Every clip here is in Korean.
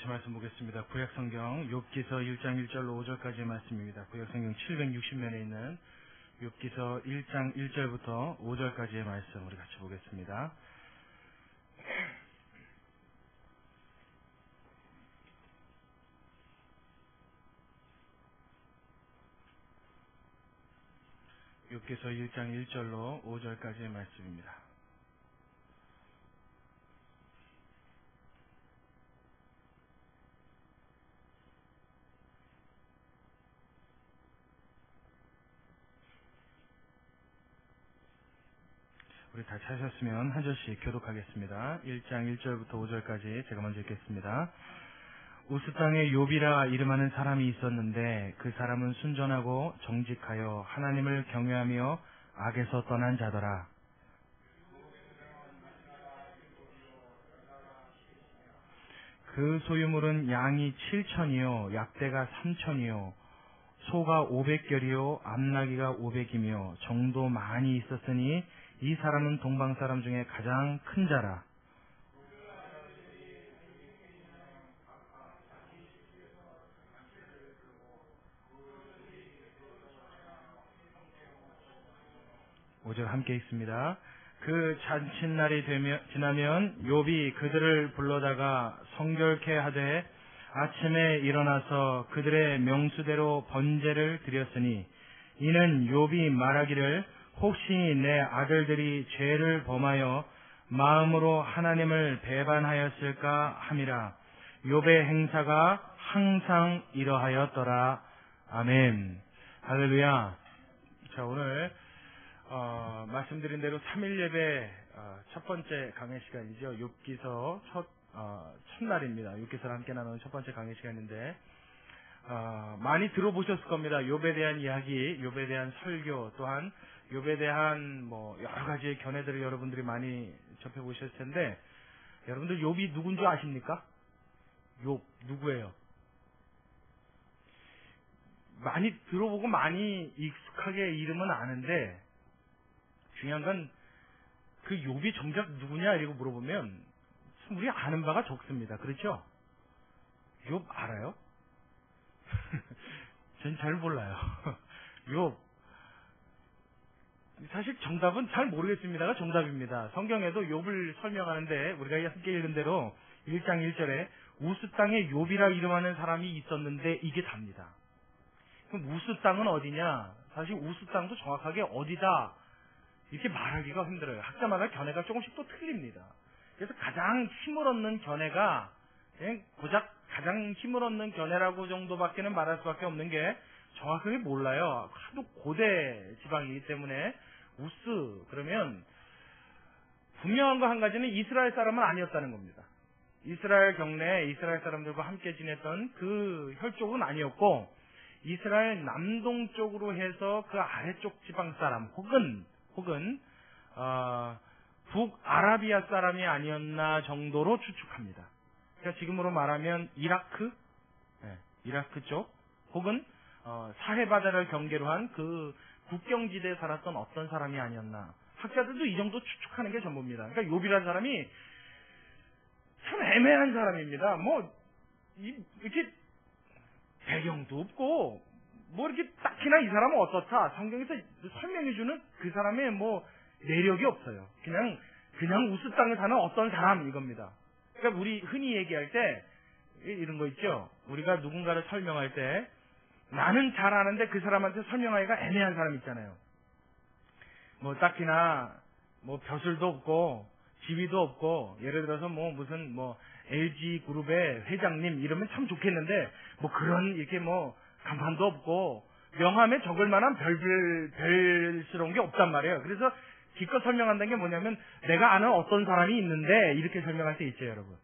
말씀 보겠습니다. 구약성경 욥기서 1장 1절로 5절까지의 말씀입니다. 구약성경 760면에 있는 욥기서 1장 1절부터 5절까지의 말씀 우리 같이 보겠습니다. 욥기서 1장 1절로 5절까지의 말씀입니다. 우리 다 찾으셨으면 한 절씩 교독하겠습니다. 1장 1절부터 5절까지 제가 먼저 읽겠습니다. 우스 땅에 욥이라 이름하는 사람이 있었는데 그 사람은 순전하고 정직하여 하나님을 경외하며 악에서 떠난 자더라. 그 소유물은 양이 7천이요 약대가 3천이요 소가 500결이요 암나귀가 500이며 정도 많이 있었으니 이 사람은 동방 사람 중에 가장 큰 자라. 오절 함께 읽습니다. 그 잔칫날이 지나면 욥이 그들을 불러다가 성결케 하되 아침에 일어나서 그들의 명수대로 번제를 드렸으니 이는 욥이 말하기를 혹시 내 아들들이 죄를 범하여 마음으로 하나님을 배반하였을까 함이라. 욥의 행사가 항상 이러하였더라. 아멘. 할렐루야. 자, 오늘 말씀드린 대로 3일 예배 첫 번째 강의 시간이죠. 욥기서 첫날입니다. 욥기서를 함께 나누는 첫 번째 강의 시간인데 많이 들어보셨을 겁니다. 욥에 대한 이야기, 욥에 대한 설교, 또한 욥에 대한 여러 가지의 견해들을 여러분들이 많이 접해보셨을 텐데, 여러분들 욥이 누군 줄 아십니까? 욥 누구예요? 많이 들어보고 많이 익숙하게 이름은 아는데 중요한 건 그 욥이 정작 누구냐 이러고 물어보면 참 우리 아는 바가 적습니다. 그렇죠? 욥 알아요? 전 잘 몰라요. 욥 사실 정답은 잘 모르겠습니다가 정답입니다. 성경에도 욥을 설명하는데 우리가 함께 읽은 대로 1장 1절에 우스 땅에 욥이라 이름하는 사람이 있었는데 이게 답니다. 그럼 우스 땅은 어디냐? 사실 우스 땅도 정확하게 어디다 이렇게 말하기가 힘들어요. 학자마다 견해가 조금씩 또 틀립니다. 그래서 가장 힘을 얻는 견해가 고작 가장 힘을 얻는 견해라고 정도밖에는 말할 수밖에 없는 게 정확하게 몰라요. 하도 고대 지방이기 때문에 우스 그러면 분명한 거 한 가지는 이스라엘 사람은 아니었다는 겁니다. 이스라엘 경내에 이스라엘 사람들과 함께 지냈던 그 혈족은 아니었고 이스라엘 남동쪽으로 해서 그 아래쪽 지방 사람 혹은 북아라비아 사람이 아니었나 정도로 추측합니다. 그러니까 지금으로 말하면 이라크 쪽 혹은 사해바다를 경계로 한 그 국경지대에 살았던 어떤 사람이 아니었나. 학자들도 이 정도 추측하는 게 전부입니다. 그러니까 욥이라는 사람이 참 애매한 사람입니다. 이렇게 배경도 없고 이렇게 딱히나 이 사람은 어떻다 성경에서 설명해주는 그 사람의 내력이 없어요. 그냥 우스 땅에 사는 어떤 사람 이겁니다. 그러니까 우리 흔히 얘기할 때 이런 거 있죠. 우리가 누군가를 설명할 때 나는 잘 아는데 그 사람한테 설명하기가 애매한 사람 있잖아요. 딱히나 벼슬도 없고 지위도 없고 예를 들어서 무슨 LG 그룹의 회장님 이러면 참 좋겠는데 그런 이렇게 간판도 없고 명함에 적을 만한 별스러운 게 없단 말이에요. 그래서 기껏 설명한다는 게 뭐냐면 내가 아는 어떤 사람이 있는데 이렇게 설명할 때 있죠, 여러분.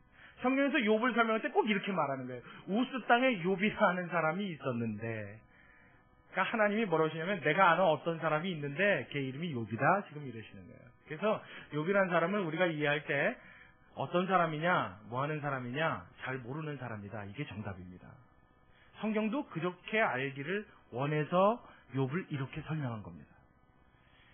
성경에서 욥을 설명할 때 꼭 이렇게 말하는 거예요. 우스 땅에 욥이라는 사람이 있었는데, 그러니까 하나님이 뭐라고 하시냐면 내가 아는 어떤 사람이 있는데 걔 이름이 욥이다 지금 이러시는 거예요. 그래서 욥이라는 사람을 우리가 이해할 때 어떤 사람이냐, 뭐 하는 사람이냐 잘 모르는 사람이다. 이게 정답입니다. 성경도 그렇게 알기를 원해서 욥을 이렇게 설명한 겁니다.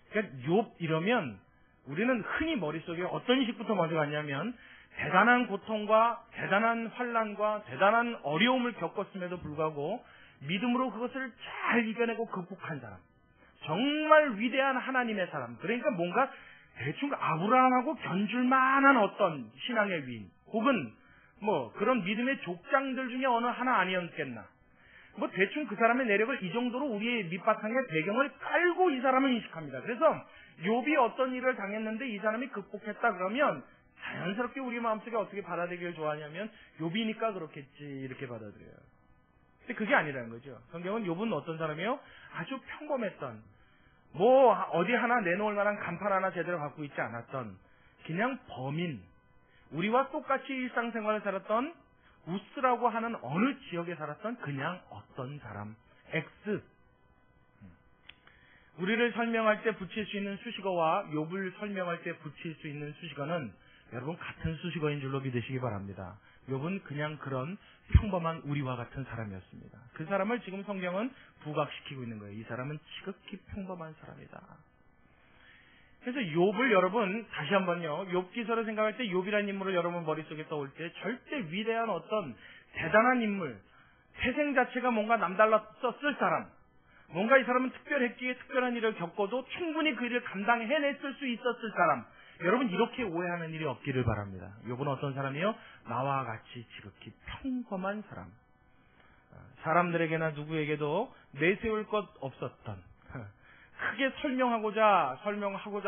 그러니까 욥 이러면 우리는 흔히 머릿속에 어떤 인식부터 먼저 갔냐면 대단한 고통과 대단한 환난과 대단한 어려움을 겪었음에도 불구하고 믿음으로 그것을 잘 이겨내고 극복한 사람, 정말 위대한 하나님의 사람, 그러니까 뭔가 대충 아브라함하고 견줄 만한 어떤 신앙의 위인, 혹은 뭐 그런 믿음의 족장들 중에 어느 하나 아니었겠나. 뭐 대충 그 사람의 내력을 이 정도로 우리의 밑바탕에 배경을 깔고 이 사람을 인식합니다. 그래서 욥이 어떤 일을 당했는데 이 사람이 극복했다 그러면 자연스럽게 우리 마음속에 어떻게 받아들이기를 좋아하냐면 욥이니까 그렇겠지 이렇게 받아들여요. 근데 그게 아니라는 거죠. 성경은 욥은 어떤 사람이에요? 아주 평범했던, 뭐 어디 하나 내놓을 만한 간판 하나 제대로 갖고 있지 않았던 그냥 범인, 우리와 똑같이 일상생활을 살았던 우스라고 하는 어느 지역에 살았던 그냥 어떤 사람, X. 우리를 설명할 때 붙일 수 있는 수식어와 욥을 설명할 때 붙일 수 있는 수식어는 여러분 같은 수식어인 줄로 믿으시기 바랍니다. 욥은 그냥 그런 평범한 우리와 같은 사람이었습니다. 그 사람을 지금 성경은 부각시키고 있는 거예요. 이 사람은 지극히 평범한 사람이다. 그래서 욥을 여러분 다시 한번요, 욥기서를 생각할 때 욥이라는 인물을 여러분 머릿속에 떠올 때 절대 위대한 어떤 대단한 인물, 태생 자체가 뭔가 남달랐었을 사람, 뭔가 이 사람은 특별했기에 특별한 일을 겪어도 충분히 그 일을 감당해냈을 수 있었을 사람, 여러분 이렇게 오해하는 일이 없기를 바랍니다. 욥은 어떤 사람이요? 나와 같이 지극히 평범한 사람, 사람들에게나 누구에게도 내세울 것 없었던, 크게 설명하고자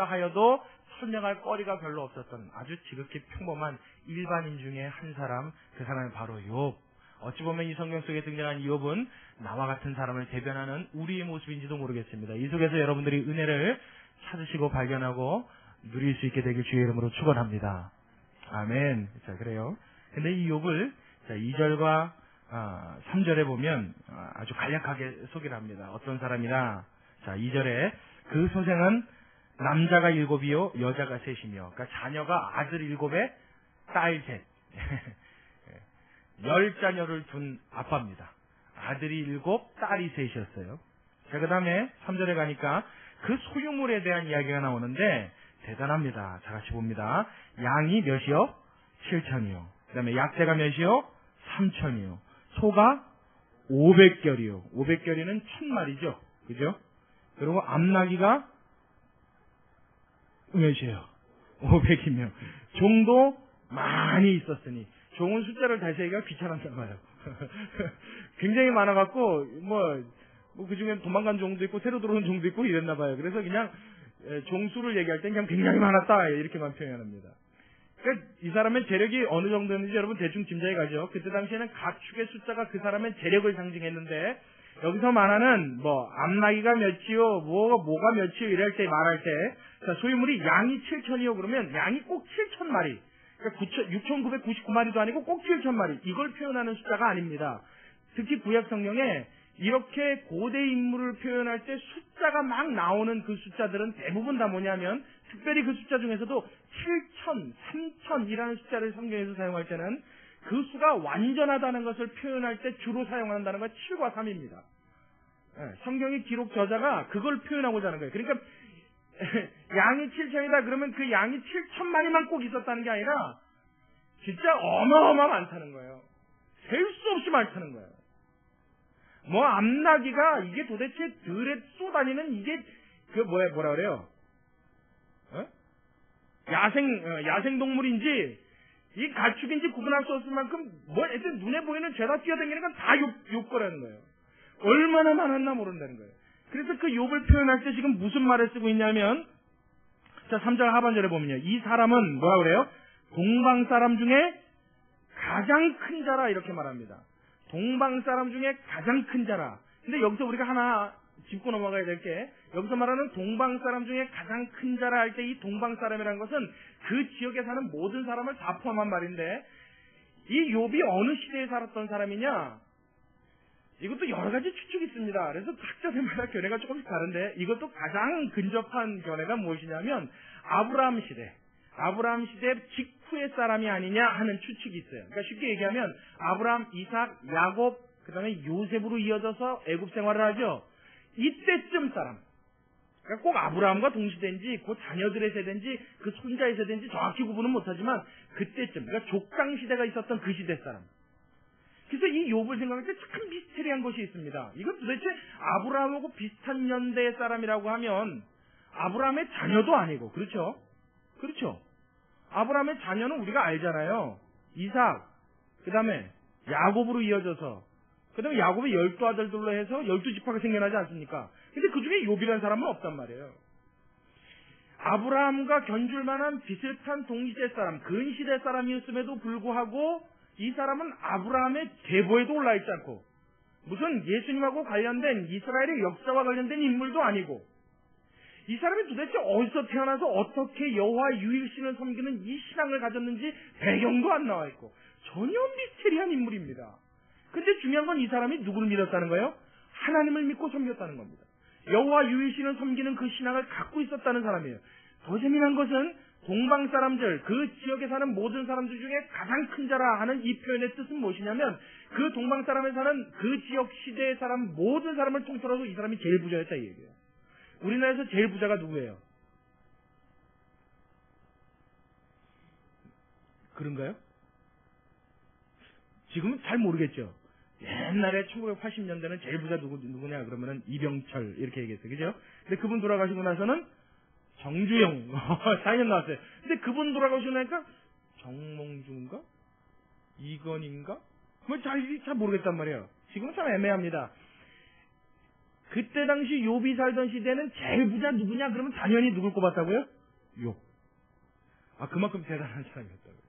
하여도 설명할 거리가 별로 없었던 아주 지극히 평범한 일반인 중에 한 사람, 그 사람이 바로 욥. 어찌 보면 이 성경 속에 등장한 욥은 나와 같은 사람을 대변하는 우리의 모습인지도 모르겠습니다. 이 속에서 여러분들이 은혜를 찾으시고 발견하고 누릴 수 있게 되길 주의 이름으로 축원합니다. 아멘. 자, 그래요. 근데 이 욥을 2절과 3절에 보면 아주 간략하게 소개를 합니다. 어떤 사람이나, 자, 2절에 그 소생은 남자가 7이요 여자가 3이며, 그러니까 자녀가 아들 7에 딸 3. 10자녀를 둔 아빠입니다. 아들이 7, 딸이 3이었어요. 자, 그 다음에 3절에 가니까 그 소유물에 대한 이야기가 나오는데 대단합니다. 자, 같이 봅니다. 양이 몇이요? 7천이요. 그 다음에 약대가 몇이요? 3천이요. 소가 500결이요. 500결이는 1000마리죠. 그죠? 그리고 암나귀가 몇이에요? 500이며. 종도 많이 있었으니. 종은 숫자를 다시 하기가 귀찮았나 봐요. 굉장히 많아갖고, 그 중에 도망간 종도 있고, 새로 들어온 종도 있고, 이랬나 봐요. 그래서 그냥, 종수를 얘기할 땐 그냥 굉장히 많았다. 이렇게만 표현합니다. 그러니까 이 사람의 재력이 어느 정도였는지 여러분 대충 짐작이 가죠. 그때 당시에는 가축의 숫자가 그 사람의 재력을 상징했는데, 여기서 말하는, 암나귀가 몇이요, 뭐가 몇이요, 이럴 때 말할 때, 자, 소유물이 양이 7천이요, 그러면 양이 꼭 7,000마리. 그러니까 6,999마리도 아니고 꼭 7,000마리. 이걸 표현하는 숫자가 아닙니다. 특히 구약 성경에 이렇게 고대 인물을 표현할 때 숫자가 막 나오는 그 숫자들은 대부분 다 뭐냐면, 특별히 그 숫자 중에서도 7,000, 3,000이라는 숫자를 성경에서 사용할 때는 그 수가 완전하다는 것을 표현할 때 주로 사용한다는 건 7과 3입니다. 성경의 기록 저자가 그걸 표현하고자 하는 거예요. 그러니까 양이 7천이다 그러면 그 양이 7,000마리만 꼭 있었다는 게 아니라 진짜 어마어마 많다는 거예요. 셀 수 없이 많다는 거예요. 암나귀가 이게 도대체 들에 쏘다니는 이게 뭐라 그래요? 야생 동물인지 이 가축인지 구분할 수 없을 만큼 애들 눈에 보이는 죄다 뛰어다니는 건 다 욥거라는 거예요. 얼마나 많았나 모른다는 거예요. 그래서 그 욥을 표현할 때 지금 무슨 말을 쓰고 있냐면, 자, 3절 하반절에 보면요. 이 사람은 뭐라 그래요? 동방 사람 중에 가장 큰 자라 이렇게 말합니다. 동방 사람 중에 가장 큰 자라. 근데 여기서 우리가 하나 짚고 넘어가야 될 게, 여기서 말하는 동방 사람 중에 가장 큰 자라 할 때 이 동방 사람이라는 것은 그 지역에 사는 모든 사람을 다 포함한 말인데, 이 욥이 어느 시대에 살았던 사람이냐? 이것도 여러 가지 추측이 있습니다. 그래서 학자들마다 견해가 조금씩 다른데, 이것도 가장 근접한 견해가 무엇이냐면 아브라함 시대 직후의 사람이 아니냐 하는 추측이 있어요. 그러니까 쉽게 얘기하면 아브라함, 이삭, 야곱, 그 다음에 요셉으로 이어져서 애굽 생활을 하죠. 이때쯤 사람, 그러니까 꼭 아브라함과 동시대인지 그 자녀들의 세대인지 그 손자의 세대인지 정확히 구분은 못하지만 그때쯤 그러니까 족장 시대가 있었던 그 시대 사람. 그래서 이 욥을 생각할 때 참 미스테리한 것이 있습니다. 이건 도대체 아브라함하고 비슷한 연대의 사람이라고 하면 아브라함의 자녀도 아니고 그렇죠? 그렇죠? 아브라함의 자녀는 우리가 알잖아요. 이삭, 그 다음에 야곱으로 이어져서 그 다음에 야곱의 12아들들로 해서 12지파가 생겨나지 않습니까? 근데 그 중에 욥이라는 사람은 없단 말이에요. 아브라함과 견줄 만한 비슷한 동시대 사람, 근시대 사람이었음에도 불구하고 이 사람은 아브라함의 계보에도 올라있지 않고 무슨 예수님하고 관련된 이스라엘의 역사와 관련된 인물도 아니고 이 사람이 도대체 어디서 태어나서 어떻게 여호와 유일신을 섬기는 이 신앙을 가졌는지 배경도 안 나와 있고 전혀 미스테리한 인물입니다. 근데 중요한 건 이 사람이 누구를 믿었다는 거예요? 하나님을 믿고 섬겼다는 겁니다. 여호와 유일신을 섬기는 그 신앙을 갖고 있었다는 사람이에요. 더 재미난 것은 동방 사람들, 그 지역에 사는 모든 사람들 중에 가장 큰 자라 하는 이 표현의 뜻은 무엇이냐면 그 동방 사람에 사는 그 지역 시대의 사람 모든 사람을 통틀어서 이 사람이 제일 부자였다 이 얘기예요. 우리나라에서 제일 부자가 누구예요? 그런가요? 지금은 잘 모르겠죠. 옛날에 1980년대는 제일 부자 누구냐 그러면은 이병철 이렇게 얘기했어요. 그죠? 근데 그분 돌아가시고 나서는 정주영 4년 나왔어요. 근데 그분 돌아가시고 나니까 정몽주인가? 이건인가? 뭐 잘 모르겠단 말이에요. 지금은 참 애매합니다. 그때 당시 욥이 살던 시대는 제일 부자 누구냐 그러면 당연히 누굴 꼽았다고요? 욥. 아 그만큼 대단한 사람이었다고요.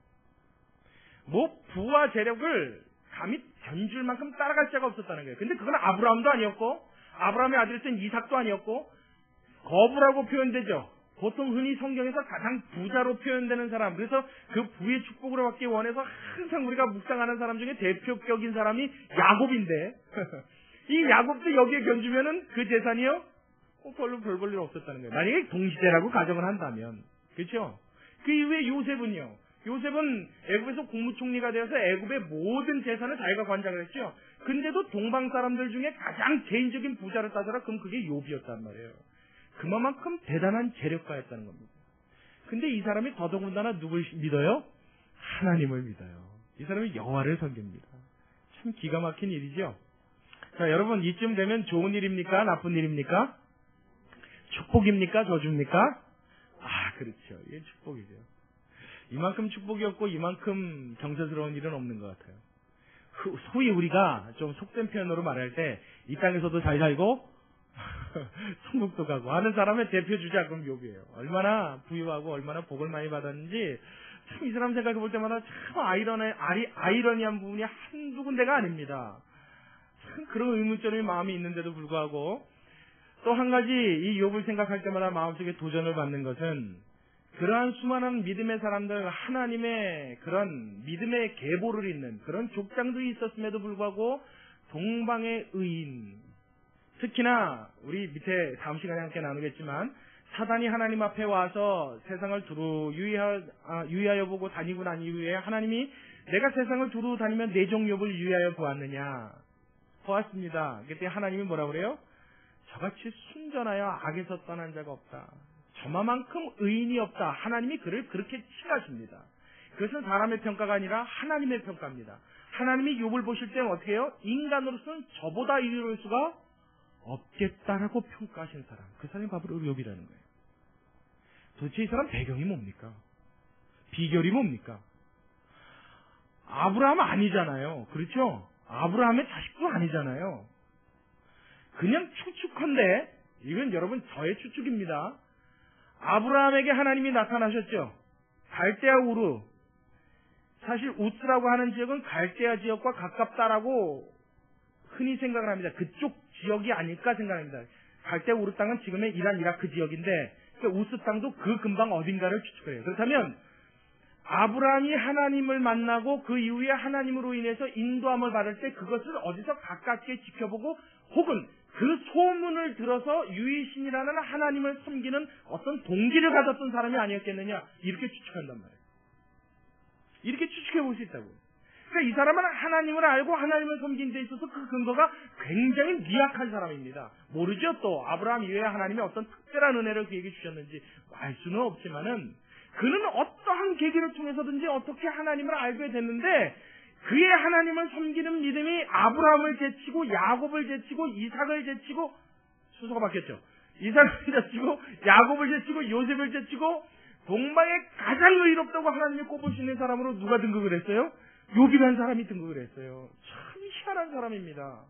뭐 부와 재력을 감히 견줄 만큼 따라갈 자가 없었다는 거예요. 근데 그건 아브라함도 아니었고 아브라함의 아들이었던 이삭도 아니었고 거부라고 표현되죠. 보통 흔히 성경에서 가장 부자로 표현되는 사람, 그래서 그 부의 축복을 받기 원해서 항상 우리가 묵상하는 사람 중에 대표격인 사람이 야곱인데 이 야곱도 여기에 견주면은 그 재산이요? 별로 별 볼 일 없었다는 거예요. 만약에 동시대라고 가정을 한다면. 그렇죠? 그 이후에 요셉은요. 요셉은 애굽에서 국무총리가 되어서 애굽의 모든 재산을 자기가 관장을 했죠. 근데도 동방 사람들 중에 가장 개인적인 부자를 따져라 그럼 그게 욥이었단 말이에요. 그만큼 대단한 재력가였다는 겁니다. 근데 이 사람이 더더군다나 누굴 믿어요? 하나님을 믿어요. 이 사람이 여호와를 섬깁니다. 참 기가 막힌 일이죠. 자, 여러분 이쯤 되면 좋은 일입니까? 나쁜 일입니까? 축복입니까? 저주입니까? 아, 그렇죠. 이게 축복이죠. 이만큼 축복이 없고 이만큼 경사스러운 일은 없는 것 같아요. 소위 우리가 좀 속된 표현으로 말할 때 이 땅에서도 잘 살고 천국도 가고 하는 사람의 대표 주자 그럼 욥이에요. 얼마나 부유하고 얼마나 복을 많이 받았는지 참 이 사람 생각해 볼 때마다 참 아이러니한 부분이 한두 군데가 아닙니다. 참 그런 의문점이 마음이 있는데도 불구하고 또 한 가지 이 욥을 생각할 때마다 마음속에 도전을 받는 것은 그러한 수많은 믿음의 사람들 하나님의 그런 믿음의 계보를 잇는 그런 족장들이 있었음에도 불구하고 동방의 의인 특히나 우리 밑에 다음 시간에 함께 나누겠지만 사단이 하나님 앞에 와서 세상을 두루 유의하여 보고 다니고 난 이후에 하나님이 내가 세상을 두루 다니면 내 종 욥을 유의하여 보았느냐 보았습니다. 그때 하나님이 뭐라 그래요? 저같이 순전하여 악에서 떠난 자가 없다. 저만큼 의인이 없다. 하나님이 그를 그렇게 칭하십니다. 그것은 사람의 평가가 아니라 하나님의 평가입니다. 하나님이 욥을 보실 때는 어떻게 해요? 인간으로서는 저보다 이룰 수가 없겠다라고 평가하신 사람. 그 사람이 바로 욥이라는 거예요. 도대체 이 사람 배경이 뭡니까? 비결이 뭡니까? 아브라함 아니잖아요. 그렇죠? 아브라함의 자식도 아니잖아요. 그냥 추측한데 이건 여러분 저의 추측입니다. 아브라함에게 하나님이 나타나셨죠. 갈대아 우르. 사실 우스라고 하는 지역은 갈대아 지역과 가깝다라고 흔히 생각을 합니다. 그쪽 지역이 아닐까 생각합니다. 갈대아 우르 땅은 지금의 이란 이라크 지역인데 우스 땅도 그 근방 어딘가를 추측해요. 그렇다면 아브라함이 하나님을 만나고 그 이후에 하나님으로 인해서 인도함을 받을 때 그것을 어디서 가깝게 지켜보고 혹은 그 소문을 들어서 유일신이라는 하나님을 섬기는 어떤 동기를 가졌던 사람이 아니었겠느냐 이렇게 추측한단 말이에요. 이렇게 추측해 볼 수 있다고요. 그러니까 이 사람은 하나님을 알고 하나님을 섬기는 데 있어서 그 근거가 굉장히 미약한 사람입니다. 모르죠. 또 아브라함 이외에 하나님이 어떤 특별한 은혜를 그에게 주셨는지 알 수는 없지만은 그는 어떠한 계기를 통해서든지 어떻게 하나님을 알게 됐는데 그의 하나님을 섬기는 믿음이 아브라함을 제치고 야곱을 제치고 이삭을 제치고 순서가 바뀌었죠. 이삭을 제치고 야곱을 제치고 요셉을 제치고 동방에 가장 의롭다고 하나님이 꼽으시는 사람으로 누가 등극을 했어요? 욥이라는 사람이 등극을 했어요. 참 희한한 사람입니다.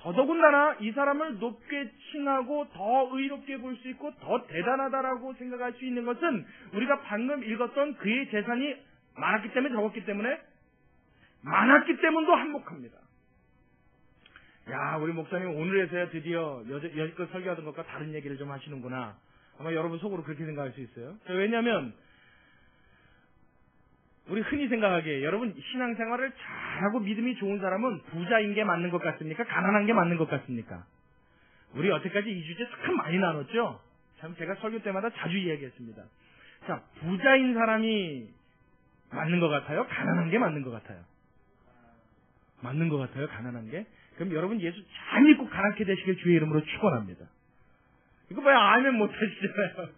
더더군다나 이 사람을 높게 칭하고 더 의롭게 볼 수 있고 더 대단하다라고 생각할 수 있는 것은 우리가 방금 읽었던 그의 재산이 많았기 때문에 적었기 때문에 많았기 때문도 한몫합니다. 야, 우리 목사님 오늘에서야 드디어 여지껏 설교하던 것과 다른 얘기를 좀 하시는구나. 아마 여러분 속으로 그렇게 생각할 수 있어요. 왜냐하면 우리 흔히 생각하기에 여러분 신앙생활을 잘하고 믿음이 좋은 사람은 부자인 게 맞는 것 같습니까? 가난한 게 맞는 것 같습니까? 우리 여태까지 이 주제 참 많이 나눴죠? 참 제가 설교 때마다 자주 이야기했습니다. 자, 부자인 사람이 맞는 것 같아요? 가난한 게 맞는 것 같아요? 맞는 것 같아요? 가난한 게? 그럼 여러분 예수 잘 믿고 가난케 되시길 주의 이름으로 축원합니다. 이거 봐야 아멘 못 하시잖아요.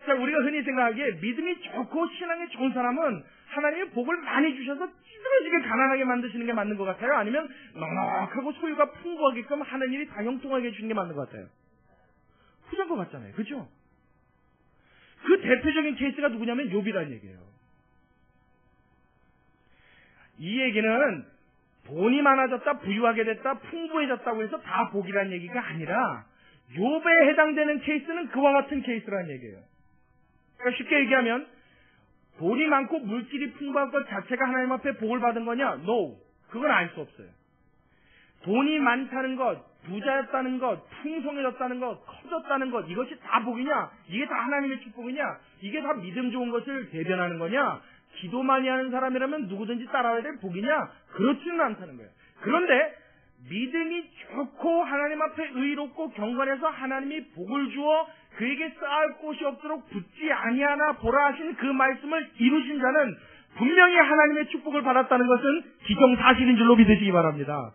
자, 우리가 흔히 생각하기에 믿음이 좋고 신앙이 좋은 사람은 하나님의 복을 많이 주셔서 찌그러지게 가난하게 만드시는 게 맞는 것 같아요? 아니면 넉넉하고 소유가 풍부하게끔 하나님이 다 형통하게 해주는 게 맞는 것 같아요? 후자인 것 같잖아요. 그죠? 그 대표적인 케이스가 누구냐면 욥이라는 얘기예요. 이 얘기는 돈이 많아졌다, 부유하게 됐다, 풍부해졌다고 해서 다 복이라는 얘기가 아니라 욥에 해당되는 케이스는 그와 같은 케이스라는 얘기예요. 그러니까 쉽게 얘기하면 돈이 많고 물질이 풍부한 것 자체가 하나님 앞에 복을 받은 거냐? No. 그건 알 수 없어요. 돈이 많다는 것, 부자였다는 것, 풍성해졌다는 것, 커졌다는 것, 이것이 다 복이냐? 이게 다 하나님의 축복이냐? 이게 다 믿음 좋은 것을 대변하는 거냐? 기도 많이 하는 사람이라면 누구든지 따라와야 될 복이냐? 그렇지는 않다는 거예요. 그런데 믿음이 좋고 하나님 앞에 의롭고 경건해서 하나님이 복을 주어 그에게 쌓을 곳이 없도록 붙지 아니하나 보라 하신 그 말씀을 이루신 자는 분명히 하나님의 축복을 받았다는 것은 기정사실인 줄로 믿으시기 바랍니다.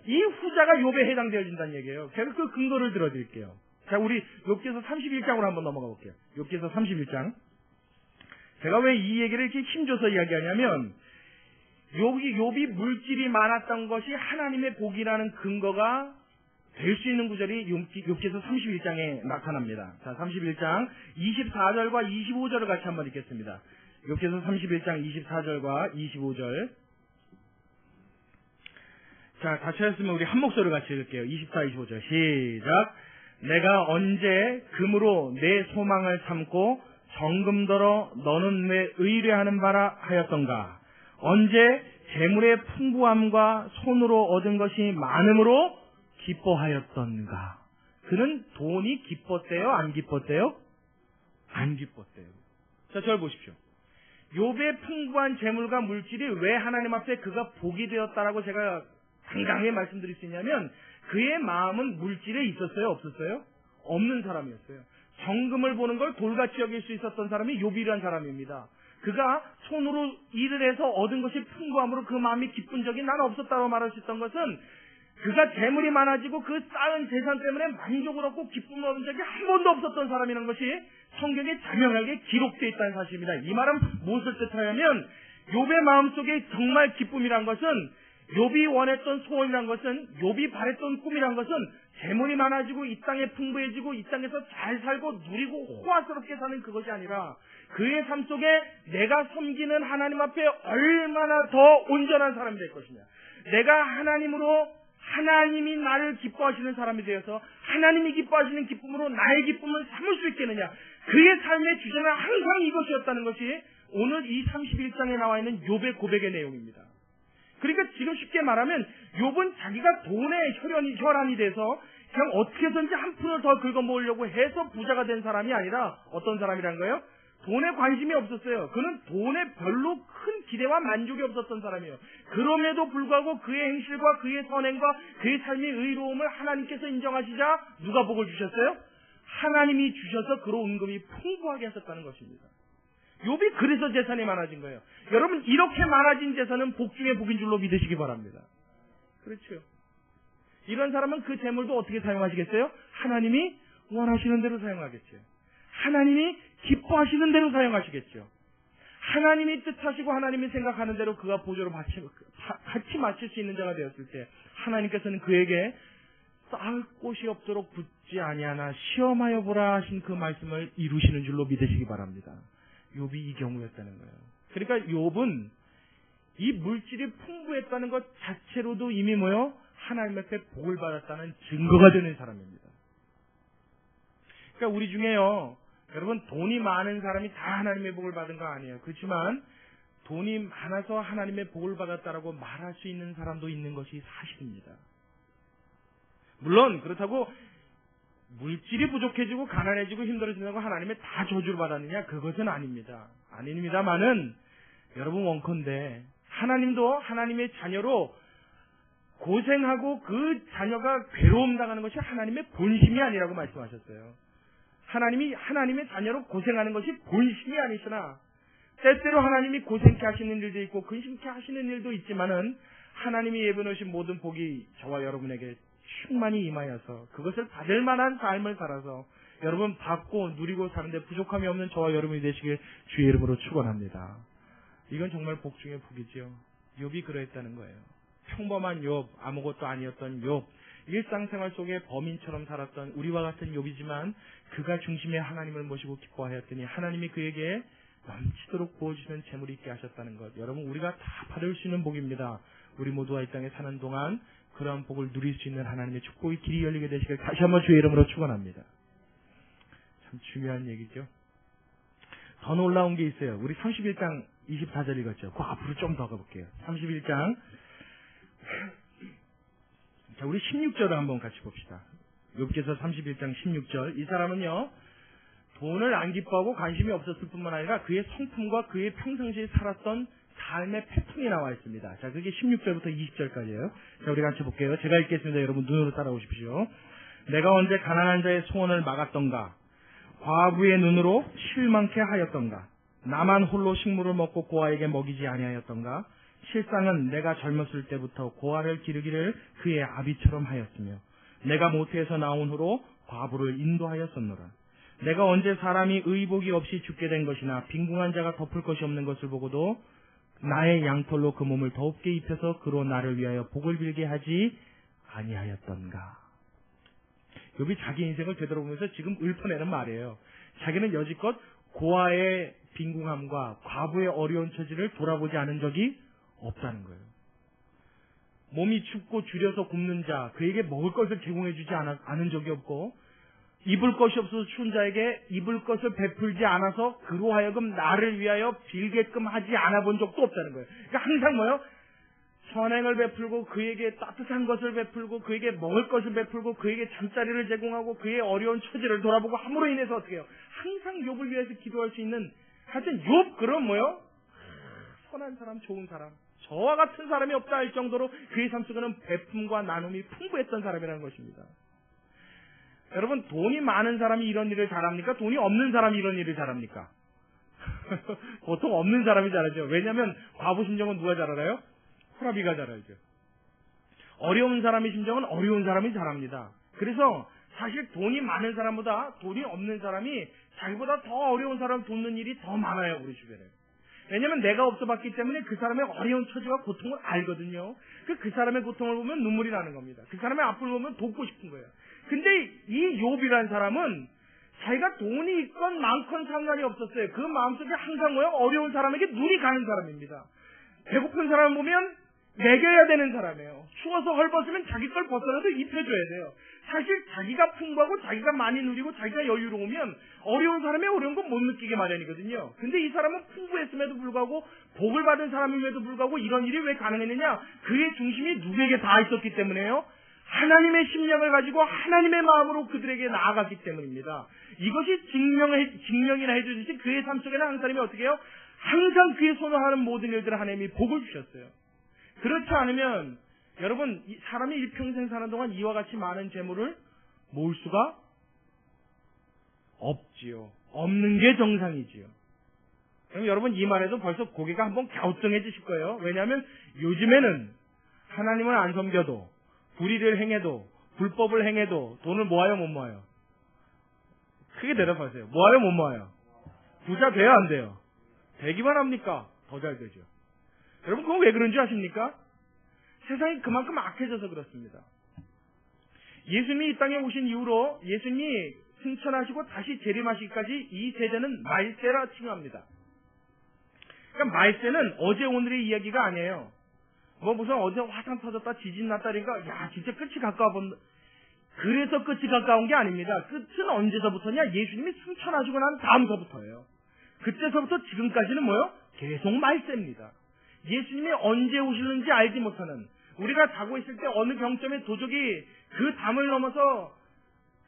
이 후자가 욥에 해당되어진다는 얘기예요. 제가 그 근거를 들어드릴게요. 자, 우리 욥기서 31장으로 한번 넘어가 볼게요. 욥기서 31장. 제가 왜 이 얘기를 이렇게 힘줘서 이야기하냐면 욥이 물질이 많았던 것이 하나님의 복이라는 근거가 될 수 있는 구절이 욥기서 31장에 나타납니다. 자, 31장 24절과 25절을 같이 한번 읽겠습니다. 욥기서 31장 24절과 25절. 자, 같이 했으면 우리 한 목소리로 같이 읽을게요. 24, 25절 시작. 내가 언제 금으로 내 소망을 참고 정금더러 너는 왜 의뢰하는 바라 하였던가. 언제 재물의 풍부함과 손으로 얻은 것이 많음으로 기뻐하였던가. 그는 돈이 기뻤대요? 안 기뻤대요? 안 기뻤대요. 자, 저를 보십시오. 욥의 풍부한 재물과 물질이 왜 하나님 앞에 그가 복이 되었다라고 제가 당당히 말씀드릴 수 있냐면 그의 마음은 물질에 있었어요? 없었어요? 없는 사람이었어요. 정금을 보는 걸 돌같이 여길 수 있었던 사람이 욥이라는 사람입니다. 그가 손으로 일을 해서 얻은 것이 풍부함으로 그 마음이 기쁜 적이 난 없었다고 말할 수 있던 것은 그가 재물이 많아지고 그 쌓은 재산 때문에 만족을 얻고 기쁨을 얻은 적이 한 번도 없었던 사람이라는 것이 성경에 자명하게 기록되어 있다는 사실입니다. 이 말은 무엇을 뜻하냐면 욥의 마음속에 정말 기쁨이란 것은 욥이 원했던 소원이란 것은 욥이 바랬던 꿈이란 것은 재물이 많아지고 이 땅에 풍부해지고 이 땅에서 잘 살고 누리고 호화스럽게 사는 그것이 아니라 그의 삶 속에 내가 섬기는 하나님 앞에 얼마나 더 온전한 사람이 될 것이냐, 내가 하나님으로 하나님이 나를 기뻐하시는 사람이 되어서 하나님이 기뻐하시는 기쁨으로 나의 기쁨을 삼을 수 있겠느냐, 그의 삶의 주제는 항상 이것이었다는 것이 오늘 이 31장에 나와 있는 욥의 고백의 내용입니다. 그러니까 지금 쉽게 말하면 욥은 자기가 돈에 혈안이 돼서 그냥 어떻게 해서든지 한 푼을 더 긁어모으려고 해서 부자가 된 사람이 아니라 어떤 사람이란 거예요? 돈에 관심이 없었어요. 그는 돈에 별로 큰 기대와 만족이 없었던 사람이에요. 그럼에도 불구하고 그의 행실과 그의 선행과 그의 삶의 의로움을 하나님께서 인정하시자 누가 복을 주셨어요? 하나님이 주셔서 그로 은금이 풍부하게 하셨다는 것입니다. 욥이 그래서 재산이 많아진 거예요. 여러분, 이렇게 많아진 재산은 복 중에 복인 줄로 믿으시기 바랍니다. 그렇죠. 이런 사람은 그 재물도 어떻게 사용하시겠어요? 하나님이 원하시는 대로 사용하겠죠. 하나님이 기뻐하시는 대로 사용하시겠죠. 하나님이 뜻하시고 하나님이 생각하는 대로 그가 보조로 같이 마칠 수 있는 자가 되었을 때 하나님께서는 그에게 쌓을 곳이 없도록 붙지 아니하나 시험하여 보라 하신 그 말씀을 이루시는 줄로 믿으시기 바랍니다. 욥이 이 경우였다는 거예요. 그러니까 욥은 이 물질이 풍부했다는 것 자체로도 이미 뭐요? 하나님 앞에 복을 받았다는 증거가 되는 사람입니다. 그러니까 우리 중에요, 여러분, 돈이 많은 사람이 다 하나님의 복을 받은 거 아니에요. 그렇지만 돈이 많아서 하나님의 복을 받았다라고 말할 수 있는 사람도 있는 것이 사실입니다. 물론 그렇다고 물질이 부족해지고 가난해지고 힘들어진다고 하나님의 다 저주를 받았느냐? 그것은 아닙니다. 아닙니다만은 여러분, 원컨대 하나님도 하나님의 자녀로 고생하고 그 자녀가 괴로움 당하는 것이 하나님의 본심이 아니라고 말씀하셨어요. 하나님이 하나님의 자녀로 고생하는 것이 본심이 아니시나 때때로 하나님이 고생케 하시는 일도 있고 근심케 하시는 일도 있지만은 하나님이 예배놓으신 모든 복이 저와 여러분에게 충만히 임하여서 그것을 받을 만한 삶을 살아서 여러분 받고 누리고 사는데 부족함이 없는 저와 여러분이 되시길 주의 이름으로 축원합니다. 이건 정말 복 중의 복이죠. 욥이 그러했다는 거예요. 평범한 욥, 아무것도 아니었던 욥, 일상생활 속에 범인처럼 살았던 우리와 같은 욥이지만 그가 중심에 하나님을 모시고 기뻐하였더니 하나님이 그에게 넘치도록 부어주시는 재물이 있게 하셨다는 것. 여러분, 우리가 다 받을 수 있는 복입니다. 우리 모두가 이 땅에 사는 동안 그러한 복을 누릴 수 있는 하나님의 축복의 길이 열리게 되시길 다시 한번 주의 이름으로 축원합니다. 참 중요한 얘기죠. 더 놀라운 게 있어요. 우리 31장 24절 읽었죠. 그 앞으로 좀 더 가볼게요. 31장. 자, 우리 16절을 한번 같이 봅시다. 욥기서 31장 16절. 이 사람은요, 돈을 안 기뻐하고 관심이 없었을 뿐만 아니라 그의 성품과 그의 평상시에 살았던 삶의 패턴이 나와 있습니다. 자, 그게 16절부터 20절까지예요. 자, 우리 같이 볼게요. 제가 읽겠습니다. 여러분 눈으로 따라오십시오. 내가 언제 가난한 자의 소원을 막았던가? 과부의 눈으로 실망케 하였던가? 나만 홀로 식물을 먹고 고아에게 먹이지 아니하였던가? 실상은 내가 젊었을 때부터 고아를 기르기를 그의 아비처럼 하였으며 내가 모태에서 나온 후로 과부를 인도하였었노라. 내가 언제 사람이 의복이 없이 죽게 된 것이나 빈궁한 자가 덮을 것이 없는 것을 보고도 나의 양털로 그 몸을 더웁게 입혀서 그로 나를 위하여 복을 빌게 하지 아니하였던가. 욥이 자기 인생을 되돌아보면서 지금 읊어내는 말이에요. 자기는 여지껏 고아의 빈궁함과 과부의 어려운 처지를 돌아보지 않은 적이 없다는 거예요. 몸이 춥고 줄여서 굶는 자, 그에게 먹을 것을 제공해 주지 않은 적이 없고 입을 것이 없어서 추운 자에게 입을 것을 베풀지 않아서 그로 하여금 나를 위하여 빌게끔 하지 않아 본 적도 없다는 거예요. 그러니까 항상 뭐요? 선행을 베풀고 그에게 따뜻한 것을 베풀고 그에게 먹을 것을 베풀고 그에게 잠자리를 제공하고 그의 어려운 처지를 돌아보고 함으로 인해서 어떻게 해요? 항상 욥을 위해서 기도할 수 있는 하여튼 욥 그럼 뭐요? 선한 사람, 좋은 사람, 저와 같은 사람이 없다 할 정도로 그의 삶 속에는 베품과 나눔이 풍부했던 사람이라는 것입니다. 여러분, 돈이 많은 사람이 이런 일을 잘합니까? 돈이 없는 사람이 이런 일을 잘합니까? 보통 없는 사람이 잘하죠. 왜냐하면 과부 심정은 누가 잘 알아요? 호라비가 잘 알죠. 어려운 사람의 심정은 어려운 사람이 잘합니다. 그래서 사실 돈이 많은 사람보다 돈이 없는 사람이 자기보다 더 어려운 사람 돕는 일이 더 많아요, 우리 주변에. 왜냐하면 내가 없어 봤기 때문에 그 사람의 어려운 처지와 고통을 알거든요. 그 사람의 고통을 보면 눈물이 나는 겁니다. 그 사람의 아픔을 보면 돕고 싶은 거예요. 근데 이 욥이라는 사람은 자기가 돈이 있건 많건 상관이 없었어요. 그 마음속에 항상 뭐요? 어려운 사람에게 눈이 가는 사람입니다. 배고픈 사람을 보면 먹여야 되는 사람이에요. 추워서 헐벗으면 자기 걸 벗어나도 입혀줘야 돼요. 사실 자기가 풍부하고 자기가 많이 누리고 자기가 여유로우면 어려운 사람의 어려운 건 못 느끼게 마련이거든요. 근데 이 사람은 풍부했음에도 불구하고 복을 받은 사람임에도 불구하고 이런 일이 왜 가능했느냐? 그의 중심이 누구에게 다 있었기 때문에요. 하나님의 심령을 가지고 하나님의 마음으로 그들에게 나아갔기 때문입니다. 이것이 증명이나 해주듯이 그의 삶 속에는 한 사람이 어떻게 해요? 항상 그의 손을 하는 모든 일들을 하나님이 복을 주셨어요. 그렇지 않으면 여러분, 사람이 일평생 사는 동안 이와 같이 많은 재물을 모을 수가 없지요. 없는 게 정상이지요. 그럼 여러분 이 말에도 벌써 고개가 한번 갸우뚱해지실 거예요. 왜냐하면 요즘에는 하나님을 안 섬겨도, 불의를 행해도, 불법을 행해도 돈을 모아요, 못 모아요? 크게 대답하세요. 모아요, 못 모아요? 부자 돼요, 안 돼요? 되기만 합니까? 더 잘 되죠. 여러분 그건 왜 그런지 아십니까? 세상이 그만큼 악해져서 그렇습니다. 예수님이 이 땅에 오신 이후로 예수님이 승천하시고 다시 재림하시기까지 이 세대는 말세라 칭합니다. 그러니까 말세는 어제 오늘의 이야기가 아니에요. 뭐 무슨 어제 화산 터졌다 지진 났다 그러니까 야 진짜 끝이 가까워 본다. 그래서 끝이 가까운 게 아닙니다. 끝은 언제서부터냐? 예수님이 승천하시고 난 다음서부터예요. 그때서부터 지금까지는 뭐요? 계속 말세입니다. 예수님이 언제 오시는지 알지 못하는, 우리가 자고 있을 때 어느 경점에 도적이 그 담을 넘어서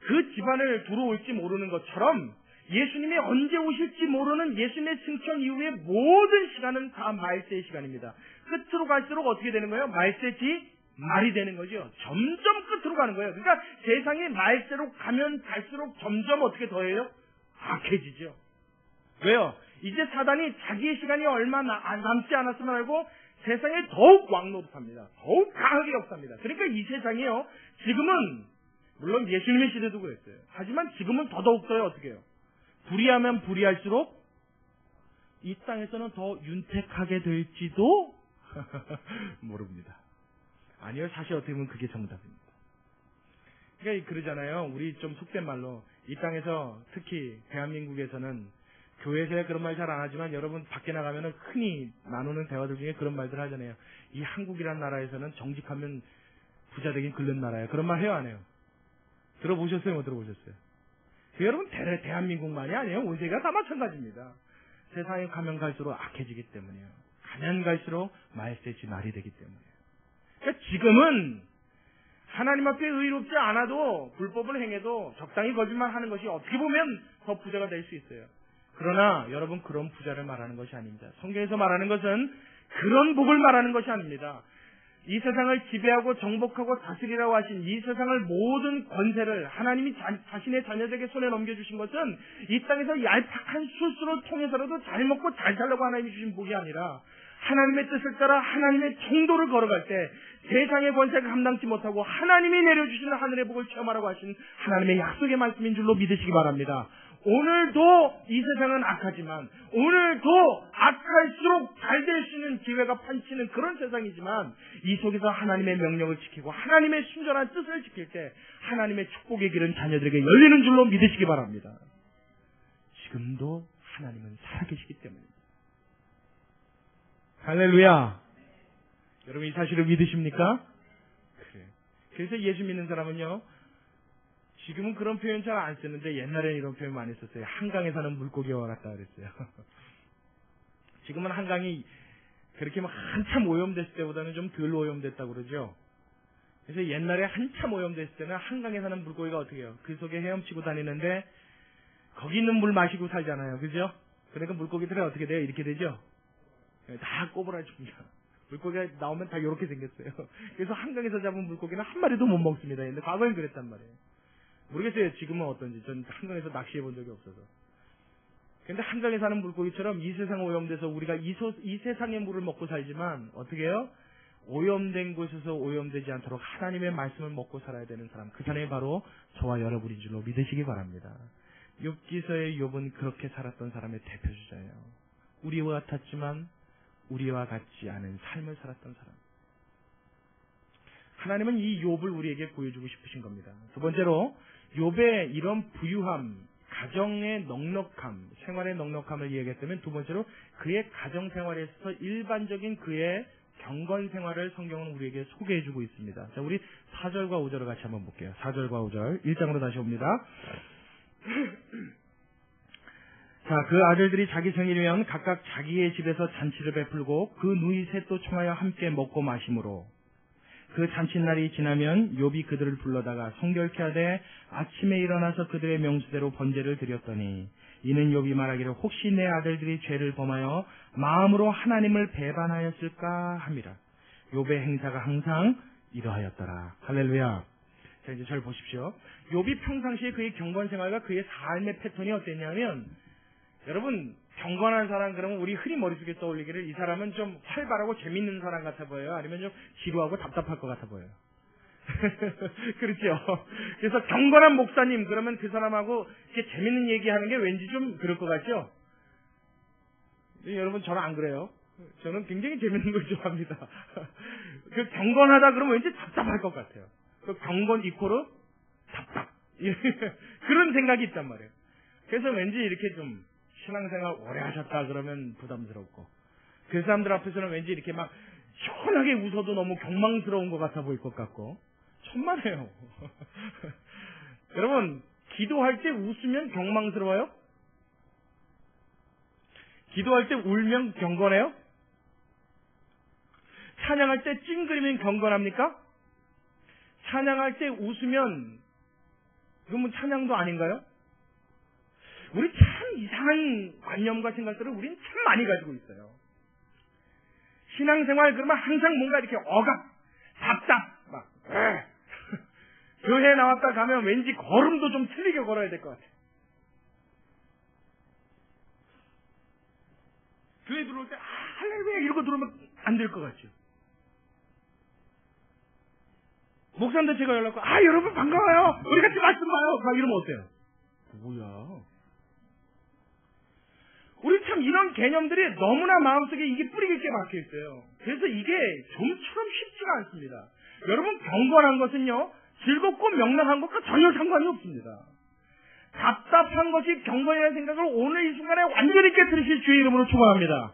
그 집안을 들어올지 모르는 것처럼 예수님이 언제 오실지 모르는 예수님의 승천 이후의 모든 시간은 다 말세의 시간입니다. 끝으로 갈수록 어떻게 되는 거예요? 말세지 말이 되는 거죠. 점점 끝으로 가는 거예요. 그러니까 세상이 말세로 가면 갈수록 점점 어떻게 더해요? 악해지죠. 왜요? 이제 사단이 자기의 시간이 얼마 남지 않았음을 알고 세상에 더욱 왕노릇합니다. 더욱 강하게 역사합니다. 그러니까 이 세상이요, 지금은 물론 예수님의 시대도 그랬어요. 하지만 지금은 더더욱더요, 어떻게 해요? 불의하면 불의할수록 이 땅에서는 더 윤택하게 될지도 모릅니다. 아니요, 사실 어떻게 보면 그게 정답입니다. 그러니까 그러잖아요. 우리 좀 속된 말로 이 땅에서 특히 대한민국에서는 교회에서 그런 말 잘 안 하지만 여러분 밖에 나가면은 흔히 나누는 대화들 중에 그런 말들 하잖아요. 이 한국이란 나라에서는 정직하면 부자 되긴 긁는 나라예요. 그런 말 해요, 안 해요? 들어보셨어요, 못 들어보셨어요? 여러분 대한민국만이 아니에요. 온 세계가 다 마찬가지입니다. 세상에 가면 갈수록 악해지기 때문이에요. 가면 갈수록 말세지 말이 되기 때문이에요. 그러니까 지금은 하나님 앞에 의롭지 않아도 불법을 행해도 적당히 거짓말하는 것이 어떻게 보면 더 부자가 될 수 있어요. 그러나 여러분 그런 부자를 말하는 것이 아닙니다. 성경에서 말하는 것은 그런 복을 말하는 것이 아닙니다. 이 세상을 지배하고 정복하고 다스리라고 하신 이 세상을 모든 권세를 하나님이 자신의 자녀들에게 손에 넘겨주신 것은 이 땅에서 얄팍한 술수를 통해서라도 잘 먹고 잘 살려고 하나님이 주신 복이 아니라 하나님의 뜻을 따라 하나님의 통도를 걸어갈 때 세상의 권세가 감당치 못하고 하나님이 내려주시는 하늘의 복을 체험하라고 하신 하나님의 약속의 말씀인 줄로 믿으시기 바랍니다. 오늘도 이 세상은 악하지만 오늘도 악할수록 잘 될 수 있는 기회가 판치는 그런 세상이지만 이 속에서 하나님의 명령을 지키고 하나님의 순전한 뜻을 지킬 때 하나님의 축복의 길은 자녀들에게 열리는 줄로 믿으시기 바랍니다. 지금도 하나님은 살아계시기 때문입니다. 할렐루야. 여러분 이 사실을 믿으십니까? 그래요. 그래서 예수 믿는 사람은요, 지금은 그런 표현 잘 안 쓰는데 옛날에는 이런 표현 많이 썼어요. 한강에 사는 물고기와 같다 그랬어요. 지금은 한강이 그렇게 막 한참 오염됐을 때보다는 좀 덜 오염됐다고 그러죠. 그래서 옛날에 한참 오염됐을 때는 한강에 사는 물고기가 어떻게 해요? 그 속에 헤엄치고 다니는데 거기 있는 물 마시고 살잖아요. 그죠? 그러니까 물고기들은 어떻게 돼요? 이렇게 되죠? 다 꼬부라집니다. 물고기가 나오면 다 이렇게 생겼어요. 그래서 한강에서 잡은 물고기는 한 마리도 못 먹습니다. 근데 과거엔 그랬단 말이에요. 모르겠어요. 지금은 어떤지. 전 한강에서 낚시해 본 적이 없어서. 근데 한강에 사는 물고기처럼 이 세상 오염돼서 우리가 이 세상의 물을 먹고 살지만 어떻게 해요? 오염된 곳에서 오염되지 않도록 하나님의 말씀을 먹고 살아야 되는 사람. 그 사람이 바로 저와 여러분인 줄로 믿으시기 바랍니다. 욥기서의 욥은 그렇게 살았던 사람의 대표주자예요. 우리와 같았지만 우리와 같지 않은 삶을 살았던 사람. 하나님은 이 욥을 우리에게 보여주고 싶으신 겁니다. 두 번째로 욥의 이런 부유함, 가정의 넉넉함, 생활의 넉넉함을 이야기했다면 두 번째로 그의 가정생활에 있어서 일반적인 그의 경건 생활을 성경은 우리에게 소개해주고 있습니다. 자, 우리 4절과 5절을 같이 한번 볼게요. 4절과 5절 1장으로 다시 옵니다. 자, 그 아들들이 자기 생일이면 각각 자기의 집에서 잔치를 베풀고 그 누이 셋도 청하여 함께 먹고 마심으로 그 잔칫날이 지나면 욥이 그들을 불러다가 성결케 하되 아침에 일어나서 그들의 명수대로 번제를 드렸더니 이는 욥이 말하기를 혹시 내 아들들이 죄를 범하여 마음으로 하나님을 배반하였을까 함이라. 욥의 행사가 항상 이러하였더라. 할렐루야. 자, 이제 잘 보십시오. 욥이 평상시에 그의 경건생활과 그의 삶의 패턴이 어땠냐면 여러분 경건한 사람 그러면 우리 흔히 머릿속에 떠올리기를 이 사람은 좀 활발하고 재밌는 사람 같아 보여요? 아니면 좀 지루하고 답답할 것 같아 보여요? 그렇죠. 그래서 경건한 목사님 그러면 그 사람하고 이렇게 재밌는 얘기하는 게 왠지 좀 그럴 것 같죠? 여러분 저는 안 그래요. 저는 굉장히 재밌는 걸 좋아합니다. 그 경건하다 그러면 왠지 답답할 것 같아요. 그 경건 이코르 답답 그런 생각이 있단 말이에요. 그래서 왠지 이렇게 좀 신앙생활 오래 하셨다 그러면 부담스럽고 그 사람들 앞에서는 왠지 이렇게 막 시원하게 웃어도 너무 경망스러운 것 같아 보일 것 같고 천만에요. 여러분 기도할 때 웃으면 경망스러워요? 기도할 때 울면 경건해요? 찬양할 때 찡그리면 경건합니까? 찬양할 때 웃으면 그건 찬양도 아닌가요? 우리 참 이상한 관념과 생각들을 우리는 참 많이 가지고 있어요. 신앙생활 그러면 항상 뭔가 이렇게 억압, 답답, 막 교회 나왔다 가면 왠지 걸음도 좀 틀리게 걸어야 될 것 같아요. 교회 들어올 때 할렐루야 이러고 들어오면 안 될 것 같죠. 목사님들 제가 연락 받고 여러분 반가워요. 우리 같이 말씀 봐요. 막 이러면 어때요? 뭐야? 우리 참 이런 개념들이 너무나 마음속에 이게 뿌리 깊게 박혀 있어요. 그래서 이게 좀처럼 쉽지가 않습니다. 여러분 경건한 것은요 즐겁고 명랑한 것과 전혀 상관이 없습니다. 답답한 것이 경건이라는 생각을 오늘 이 순간에 완전히 깨트리실 주의 이름으로 축원합니다.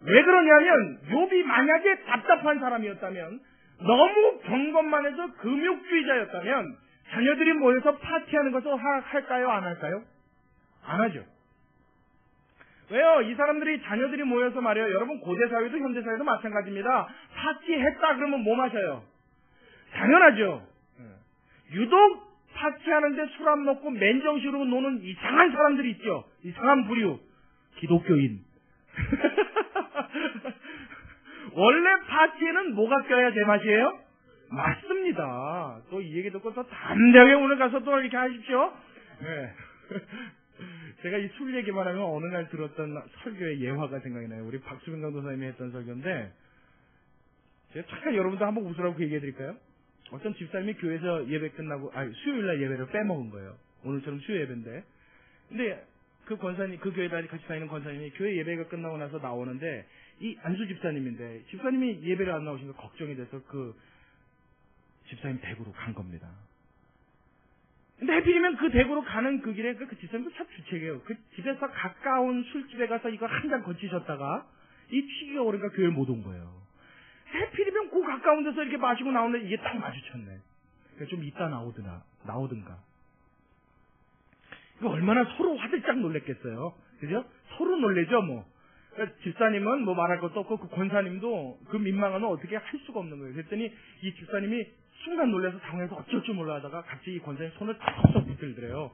왜 그러냐면 욥이 만약에 답답한 사람이었다면 너무 경건만 해서 금욕주의자였다면 자녀들이 모여서 파티하는 것을 할까요? 안 할까요? 안 하죠. 왜요? 이 사람들이 자녀들이 모여서 말이에요. 여러분 고대사회도 현대사회도 마찬가지입니다. 파티했다 그러면 뭐 마셔요? 당연하죠. 유독 파티하는데 술 안 먹고 맨정신으로 노는 이상한 사람들이 있죠. 이상한 부류. 기독교인. 원래 파티에는 뭐가 껴야 제맛이에요? 맞습니다. 또 이 얘기 듣고 또 담대하게 오늘 가서 또 이렇게 하십시오. 네. 제가 이 술 얘기만 하면 어느 날 들었던 설교의 예화가 생각이 나요. 우리 박수빈 강도사님이 했던 설교인데 제가 잠깐 여러분도 한번 웃으라고 그 얘기해 드릴까요? 어떤 집사님이 교회에서 예배 끝나고 수요일날 예배를 빼먹은 거예요. 오늘처럼 수요 예배인데 근데 그 권사님 그 교회 같이 다니는 권사님이 교회 예배가 끝나고 나서 나오는데 이 안수 집사님인데 집사님이 예배를 안 나오시니까 걱정이 돼서 그 집사님 댁으로 간 겁니다. 근데 하필이면 그 댁으로 가는 그 길에 그 집사님도 참 주책이에요. 그 집에서 가까운 술집에 가서 이거 한 잔 거치셨다가 이 취기가 오니까 교회를 못 온 거예요. 하필이면 그 가까운 데서 이렇게 마시고 나오는데 이게 딱 마주쳤네. 그러니까 좀 이따 나오든가. 이거 얼마나 서로 화들짝 놀랬겠어요. 그죠? 서로 놀래죠, 뭐. 그러니까 집사님은 뭐 말할 것도 없고 그 권사님도 그 민망함은 어떻게 할 수가 없는 거예요. 그랬더니 이 집사님이 순간 놀라서 당황해서 어쩔 줄 몰라 하다가 갑자기 이 권사님 손을 턱턱 붙들더래요.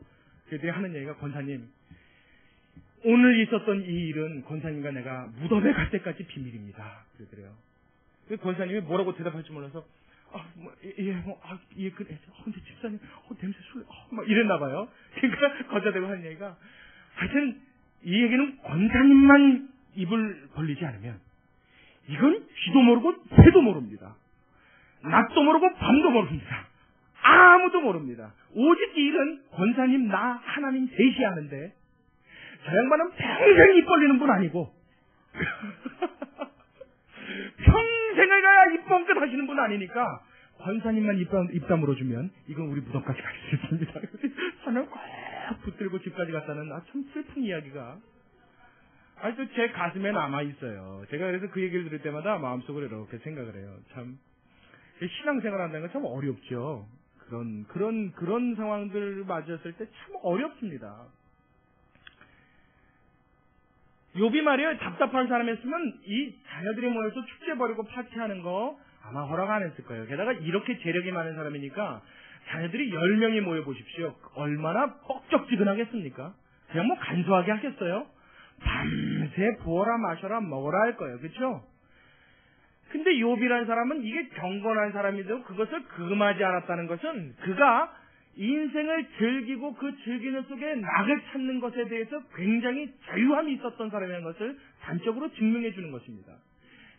그랬더니 하는 얘기가 권사님, 오늘 있었던 이 일은 권사님과 내가 무덤에 갈 때까지 비밀입니다. 그러더래요. 그 권사님이 뭐라고 대답할지 몰라서 그래. 근데 집사님, 냄새 술, 막 이랬나 봐요. 그러니까 거자대고 하는 얘기가 하여튼 이 얘기는 권사님만 입을 벌리지 않으면 이건 쥐도 모르고 새도 모릅니다. 낮도 모르고 밤도 모릅니다. 아무도 모릅니다. 오직 이 일은 권사님, 나, 하나님 셋이 하는데 저 양반은 평생 입 벌리는 분 아니고 평생을 가야 입 뻥끗 하시는 분 아니니까 권사님만 입 다물어주면 이건 우리 무덤까지 갈 수 있습니다. 손을 꼭 붙들고 집까지 갔다는 참 슬픈 이야기가 아직도 제 가슴에 남아있어요. 제가 그래서 그 얘기를 들을 때마다 마음속으로 이렇게 생각을 해요. 참 신앙생활 한다는 건 참 어렵죠. 그런 상황들 맞았을 때 참 어렵습니다. 욥이 말이에요. 답답한 사람이었으면 이 자녀들이 모여서 축제 벌이고 파티하는 거 아마 허락 안 했을 거예요. 게다가 이렇게 재력이 많은 사람이니까 자녀들이 10명이 모여보십시오. 얼마나 뻑적지근하겠습니까? 그냥 뭐 간소하게 하겠어요? 밤새 부어라 마셔라 먹어라 할 거예요. 그렇죠? 근데 욥이라는 사람은 이게 경건한 사람이도 그것을 금하지 않았다는 것은 그가 인생을 즐기고 그 즐기는 속에 낙을 찾는 것에 대해서 굉장히 자유함이 있었던 사람이라는 것을 단적으로 증명해 주는 것입니다.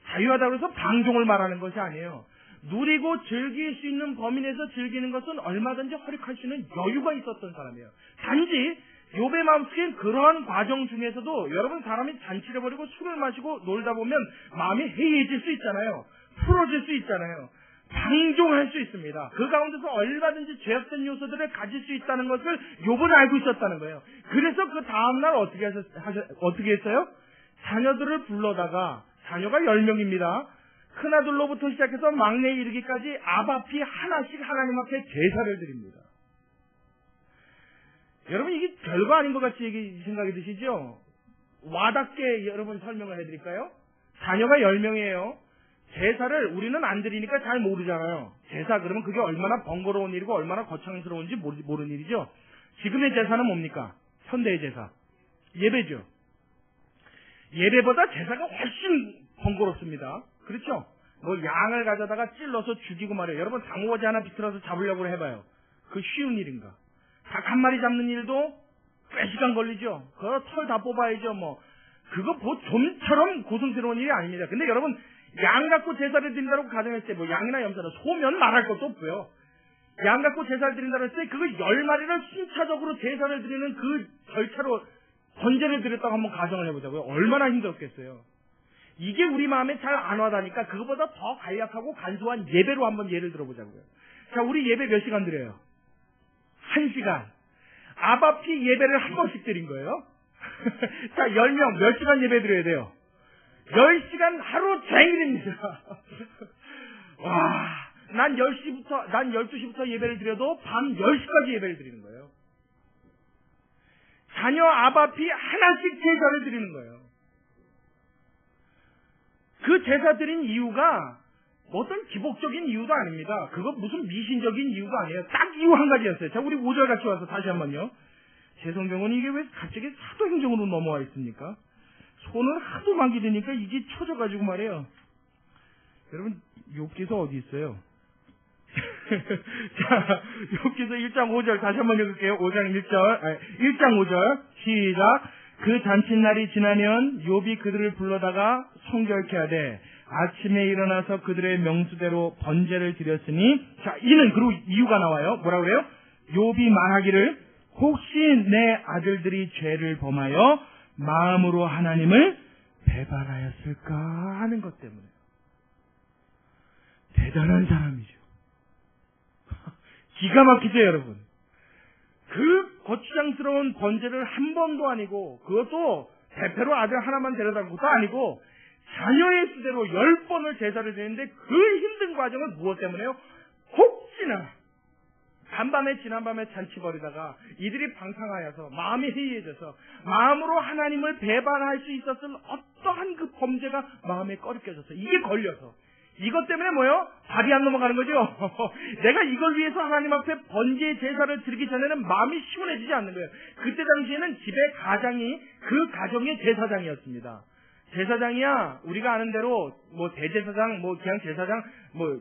자유하다고 해서 방종을 말하는 것이 아니에요. 누리고 즐길 수 있는 범위 내에서 즐기는 것은 얼마든지 허락할 수 있는 여유가 있었던 사람이에요. 단지 욥의 마음속엔 그러한 과정 중에서도 여러분 사람이 잔치를 벌이고 술을 마시고 놀다 보면 마음이 해이해질 수 있잖아요. 풀어질 수 있잖아요. 방종할 수 있습니다. 그 가운데서 얼마든지 죄악된 요소들을 가질 수 있다는 것을 욥은 알고 있었다는 거예요. 그래서 그 다음날 어떻게 했어요? 자녀들을 불러다가, 자녀가 10명입니다. 큰아들로부터 시작해서 막내에 이르기까지 아바피 하나씩 하나님 앞에 제사를 드립니다. 여러분 이게 별거 아닌 것 같이 생각이 드시죠? 와닿게 여러분 설명을 해드릴까요? 자녀가 10명이에요. 제사를 우리는 안 드리니까 잘 모르잖아요. 제사 그러면 그게 얼마나 번거로운 일이고 얼마나 거창스러운지 모르는 일이죠. 지금의 제사는 뭡니까? 현대의 제사. 예배죠. 예배보다 제사가 훨씬 번거롭습니다. 그렇죠? 뭐 양을 가져다가 찔러서 죽이고 말이에요. 여러분 당오지 하나 비틀어서 잡으려고 해봐요. 그 쉬운 일인가? 닭 한 마리 잡는 일도 꽤 시간 걸리죠. 그 털 다 뽑아야죠. 뭐 그거 좀처럼 고통스러운 일이 아닙니다. 근데 여러분 양 갖고 제사를 드린다고 가정했을 때 뭐 양이나 염소나 소면 말할 것도 없고요. 양 갖고 제사를 드린다고 했을 때 그거 10마리를 순차적으로 제사를 드리는 그 절차로 번제를 드렸다고 한번 가정을 해보자고요. 얼마나 힘들었겠어요. 이게 우리 마음에 잘 안 와닿으니까 그거보다 더 간략하고 간소한 예배로 한번 예를 들어보자고요. 자, 우리 예배 몇 시간 드려요? 1시간. 아바피 예배를 한 번씩 드린 거예요. 자, 10명 몇 시간 예배 드려야 돼요? 10시간 하루 종일입니다. 와, 난 12시부터 예배를 드려도 밤 10시까지 예배를 드리는 거예요. 자녀 아바피 하나씩 제사를 드리는 거예요. 그 제사 드린 이유가 어떤 기복적인 이유도 아닙니다. 그거 무슨 미신적인 이유도 아니에요. 딱 이유 한 가지였어요. 자, 우리 5절 같이 와서 다시 한번요. 제 성경은 이게 왜 갑자기 사도행정으로 넘어와 있습니까? 손을 하도 많이 드니까 이게 쳐져가지고 말이에요. 여러분, 욥기서 어디 있어요? 자, 욥기서 1장 5절 다시 한번 읽을게요. 1장 5절 시작. 그 잔칫날이 지나면 욥이 그들을 불러다가 성결케 하되 아침에 일어나서 그들의 명수대로 번제를 드렸으니, 자, 이는 그리고 이유가 나와요. 뭐라 그래요? 욥이 말하기를 혹시 내 아들들이 죄를 범하여 마음으로 하나님을 배반하였을까 하는 것 때문에. 대단한 사람이죠. 기가 막히죠, 여러분. 그 거추장스러운 번제를 한 번도 아니고, 그것도 대표로 아들 하나만 데려다는 것도 아니고, 자녀의 수대로 10번을 제사를 드리는데 그 힘든 과정은 무엇 때문에요? 혹시나 지난밤에 잔치 벌이다가 이들이 방탕하여서 마음이 해이해져서 마음으로 하나님을 배반할 수 있었을 어떠한 그 범죄가 마음에 꺼리껴져서 이게 걸려서 이것 때문에 뭐요? 밥이 안 넘어가는 거죠. 내가 이걸 위해서 하나님 앞에 번제 제사를 드리기 전에는 마음이 시원해지지 않는 거예요. 그때 당시에는 집의 가장이 그 가정의 제사장이었습니다. 제사장이야 우리가 아는 대로 뭐 대제사장, 뭐 그냥 제사장, 뭐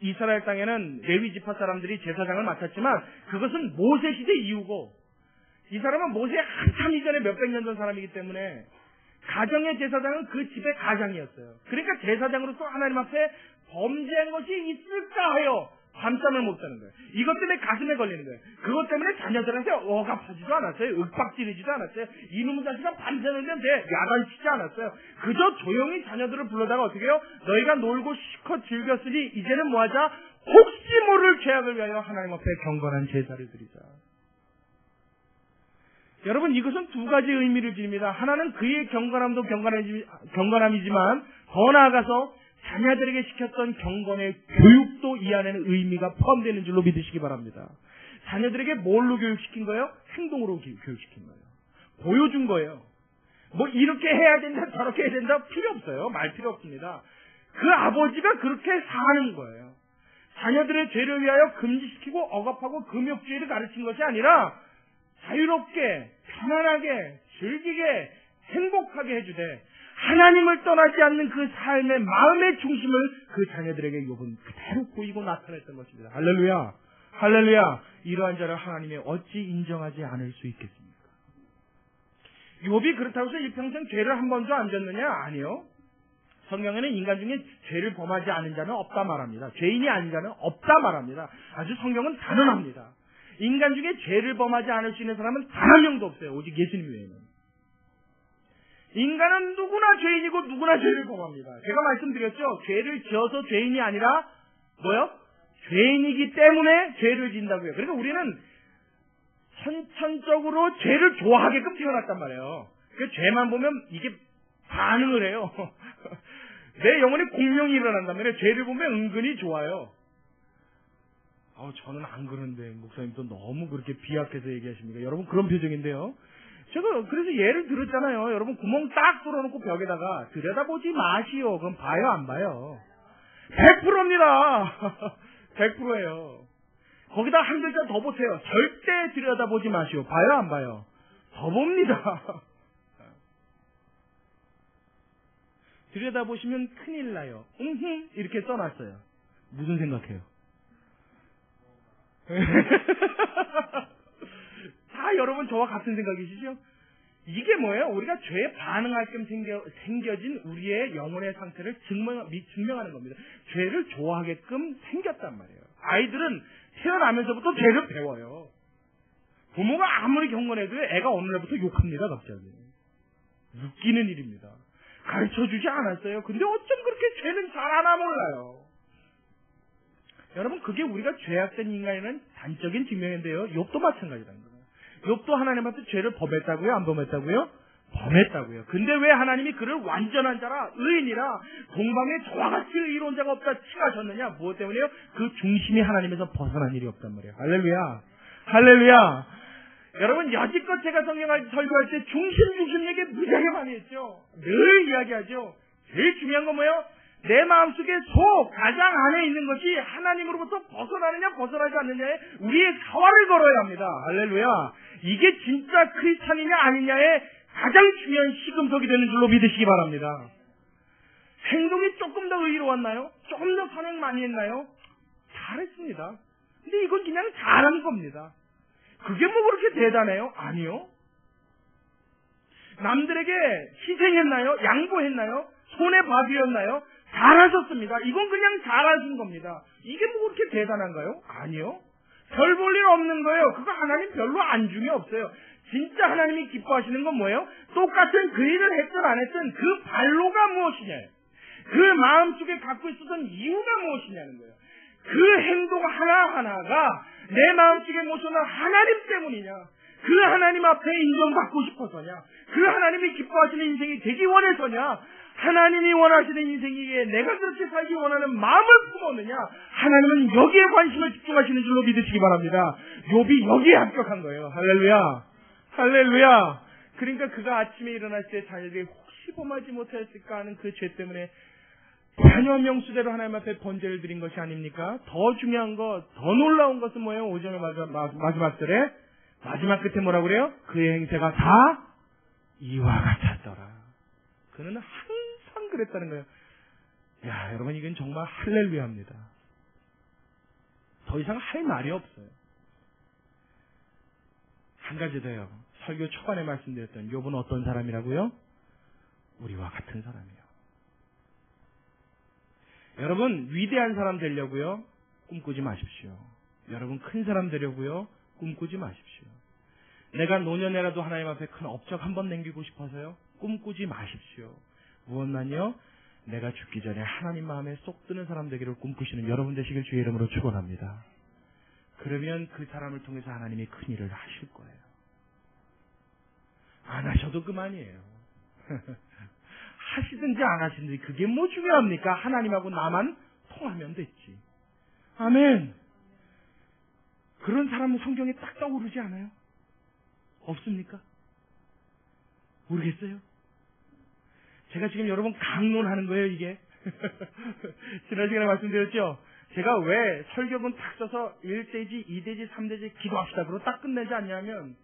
이스라엘 땅에는 레위 지파 사람들이 제사장을 맡았지만 그것은 모세 시대 이후고, 이 사람은 모세 한참 이전에 몇백 년 전 사람이기 때문에 가정의 제사장은 그 집의 가장이었어요. 그러니까 제사장으로서 하나님 앞에 범죄한 것이 있을까 하여 밤잠을 못 자는 거예요. 이것 때문에 가슴에 걸리는 거예요. 그것 때문에 자녀들한테 억압하지도 않았어요. 윽박지르지도 않았어요. 이놈의 자식아 밤새는데 야단치지 않았어요. 그저 조용히 자녀들을 불러다가 어떻게 해요? 너희가 놀고 실컷 즐겼으니 이제는 뭐하자? 혹시 모를 죄악을 위하여 하나님 앞에 경건한 제사를 드리자. 여러분, 이것은 두 가지 의미를 지닙니다. 하나는 그의 경건함도 경건함이지만 더 나아가서 자녀들에게 시켰던 경건의 교육도 이 안에는 의미가 포함되는 줄로 믿으시기 바랍니다. 자녀들에게 뭘로 교육시킨 거예요? 행동으로 교육시킨 거예요. 보여준 거예요. 뭐 이렇게 해야 된다 저렇게 해야 된다 필요 없어요. 말 필요 없습니다. 그 아버지가 그렇게 사는 거예요. 자녀들의 죄를 위하여 금지시키고 억압하고 금욕주의를 가르친 것이 아니라 자유롭게 편안하게 즐기게 행복하게 해주되 하나님을 떠나지 않는 그 삶의 마음의 중심을 그 자녀들에게 욥은 그대로 보이고 나타냈던 것입니다. 할렐루야. 할렐루야. 이러한 자를 하나님이 어찌 인정하지 않을 수 있겠습니까? 욥이 그렇다고 해서 일평생 죄를 한 번도 안 졌느냐? 아니요. 성경에는 인간 중에 죄를 범하지 않은 자는 없다 말합니다. 죄인이 아닌 자는 없다 말합니다. 아주 성경은 단언합니다. 인간 중에 죄를 범하지 않을 수 있는 사람은 단 한 명도 없어요. 오직 예수님 외에는. 인간은 누구나 죄인이고 누구나 죄를 범합니다. 제가 말씀드렸죠. 죄를 지어서 죄인이 아니라 뭐요? 죄인이기 때문에 죄를 짓는다고요. 그러니까 우리는 선천적으로 죄를 좋아하게끔 태어났단 말이에요. 그 죄만 보면 이게 반응을 해요. 내 영혼에 공명이 일어난단 말이에요. 죄를 보면 은근히 좋아요. 저는 안 그런데 목사님도 너무 그렇게 비약해서 얘기하십니까? 여러분 그런 표정인데요. 제가 그래서 예를 들었잖아요. 여러분 구멍 딱 뚫어놓고 벽에다가 들여다보지 마시오. 그럼 봐요 안 봐요? 100%입니다. 100%예요. 거기다 한 글자 더 보세요. 절대 들여다보지 마시오. 봐요 안 봐요? 더 봅니다. 들여다보시면 큰일 나요. 이렇게 써놨어요. 무슨 생각해요? 다 여러분 저와 같은 생각이시죠? 이게 뭐예요? 우리가 죄에 반응할겸 생겨진 우리의 영혼의 상태를 증명하는 겁니다. 죄를 좋아하게끔 생겼단 말이에요. 아이들은 태어나면서부터 죄를 배워요. 부모가 아무리 경건해도 애가 어느 날부터 욕합니다. 갑자기. 웃기는 일입니다. 가르쳐주지 않았어요. 근데 어쩜 그렇게 죄는 잘하나 몰라요. 여러분 그게 우리가 죄악된 인간이라는 단적인 증명인데요. 욥도 마찬가지라는 거예요. 욥도 하나님한테 죄를 범했다고요? 안 범했다고요? 범했다고요. 근데 왜 하나님이 그를 완전한 자라 의인이라 동방에 저와 같이 의로운 자가 없다 칭하셨느냐? 무엇 때문에요? 그 중심이 하나님에서 벗어난 일이 없단 말이에요. 할렐루야. 할렐루야. 여러분 여지껏 제가 성경을 설교할 때 중심 얘기 무지하게 많이 했죠. 늘 이야기하죠. 제일 중요한 건 뭐예요? 내 마음속에 가장 안에 있는 것이 하나님으로부터 벗어나느냐 벗어나지 않느냐에 우리의 사활을 걸어야 합니다. 할렐루야. 이게 진짜 크리스찬이냐 아니냐에 가장 중요한 시금석이 되는 줄로 믿으시기 바랍니다. 행동이 조금 더 의로웠나요? 조금 더 선행 많이 했나요? 잘했습니다. 근데 이건 그냥 잘한 겁니다. 그게 뭐 그렇게 대단해요? 아니요. 남들에게 희생했나요? 양보했나요? 손에 밥이었나요? 잘하셨습니다. 이건 그냥 잘하신 겁니다. 이게 뭐 그렇게 대단한가요? 아니요. 별 볼 일 없는 거예요. 그거 하나님 별로 안중에 없어요. 진짜 하나님이 기뻐하시는 건 뭐예요? 똑같은 그 일을 했든 안 했든 그 발로가 무엇이냐, 그 마음속에 갖고 있었던 이유가 무엇이냐는 거예요. 그 행동 하나하나가 내 마음속에 모셔놓은 하나님 때문이냐, 그 하나님 앞에 인정받고 싶어서냐, 그 하나님이 기뻐하시는 인생이 되기 원해서냐, 하나님이 원하시는 인생이기에 내가 그렇게 살기 원하는 마음을 품었느냐, 하나님은 여기에 관심을 집중하시는 줄로 믿으시기 바랍니다. 욥이 여기에 합격한 거예요. 할렐루야. 할렐루야. 그러니까 그가 아침에 일어났을 때 자녀들이 혹시 범하지 못했을까 하는 그 죄 때문에 자녀 명수대로 하나님 앞에 번제를 드린 것이 아닙니까? 더 중요한 것, 더 놀라운 것은 뭐예요? 5절의 마지막 절에 마지막 끝에 뭐라고 그래요? 그의 행세가 다 이와 같았더라. 그는 항상 그랬다는 거예요. 야, 여러분 이건 정말 할렐루야입니다. 더 이상 할 말이 없어요. 한 가지 더요. 설교 초반에 말씀드렸던 욥은 어떤 사람이라고요? 우리와 같은 사람이에요. 여러분 위대한 사람 되려고요? 꿈꾸지 마십시오. 여러분 큰 사람 되려고요? 꿈꾸지 마십시오. 내가 노년에라도 하나님 앞에 큰 업적 한번 남기고 싶어서요? 꿈꾸지 마십시오. 무엇만요? 내가 죽기 전에 하나님 마음에 쏙 드는 사람 되기를 꿈꾸시는 여러분 되시길 주의 이름으로 축원합니다. 그러면 그 사람을 통해서 하나님이 큰 일을 하실 거예요. 안 하셔도 그만이에요. 하시든지 안 하시든지 그게 뭐 중요합니까? 하나님하고 나만 통하면 됐지. 아멘. 그런 사람은 성경에 딱 떠오르지 않아요? 없습니까? 모르겠어요? 제가 지금 여러분 강론하는 거예요, 이게. 지난 시간에 말씀드렸죠? 제가 왜 설교문 딱 써서 1대지, 2대지, 3대지 기도합시다. 그러고 딱 끝내지 않냐면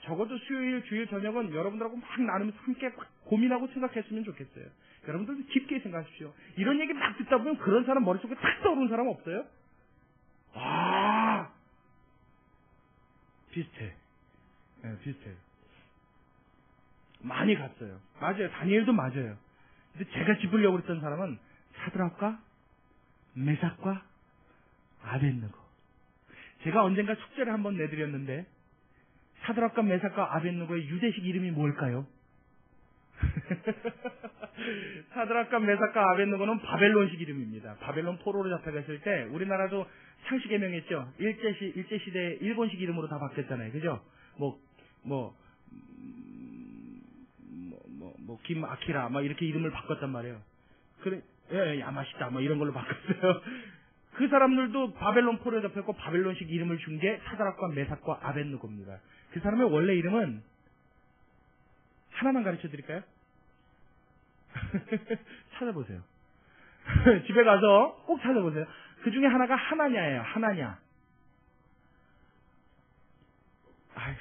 적어도 수요일, 주일 저녁은 여러분들하고 막 나누면서 함께 막 고민하고 생각했으면 좋겠어요. 여러분들도 깊게 생각하십시오. 이런 얘기 막 듣다 보면 그런 사람 머릿속에 탁 떠오르는 사람 없어요? 비슷해. 네, 비슷해요. 많이 갔어요. 맞아요. 다니엘도 맞아요. 근데 제가 짚으려고 했던 사람은 사드락과 메삭과 아벳느고. 제가 언젠가 숙제를 한번 내드렸는데 사드락과 메삭과 아벳느고의 유대식 이름이 뭘까요? 사드락과 메삭과 아벳느고는 바벨론식 이름입니다. 바벨론 포로로 잡혀갔을 때 우리나라도 창씨 개명했죠. 일제시대 일본식 이름으로 다 바뀌었잖아요. 그죠? 김아키라 막 이렇게 이름을 바꿨단 말이에요. 그래, 예, 야마시타 뭐 이런 걸로 바꿨어요. 그 사람들도 바벨론 포로에 잡혔고 바벨론식 이름을 준 게 사드락과 메삭과 아벳느고입니다. 그 사람의 원래 이름은 하나만 가르쳐 드릴까요? 찾아보세요. 집에 가서 꼭 찾아보세요. 그 중에 하나가 하나냐예요. 하나냐. 아휴,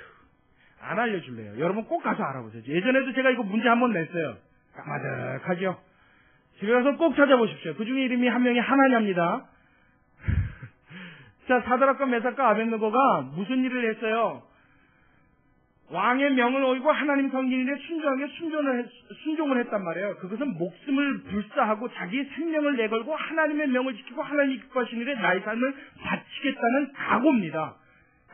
안 알려줄래요. 여러분 꼭 가서 알아보세요. 예전에도 제가 이거 문제 한번 냈어요. 까마득하죠. 집에 가서 꼭 찾아보십시오. 그 중에 이름이 한 명이 하나냐입니다. 자, 사드락과 메삭과 아벳느고가 무슨 일을 했어요? 왕의 명을 어기고 하나님 섬기는 일에 순종하게 순종을 했단 말이에요. 그것은 목숨을 불사하고 자기 생명을 내걸고 하나님의 명을 지키고 하나님이 기뻐하시는 일에 나의 삶을 바치겠다는 각오입니다.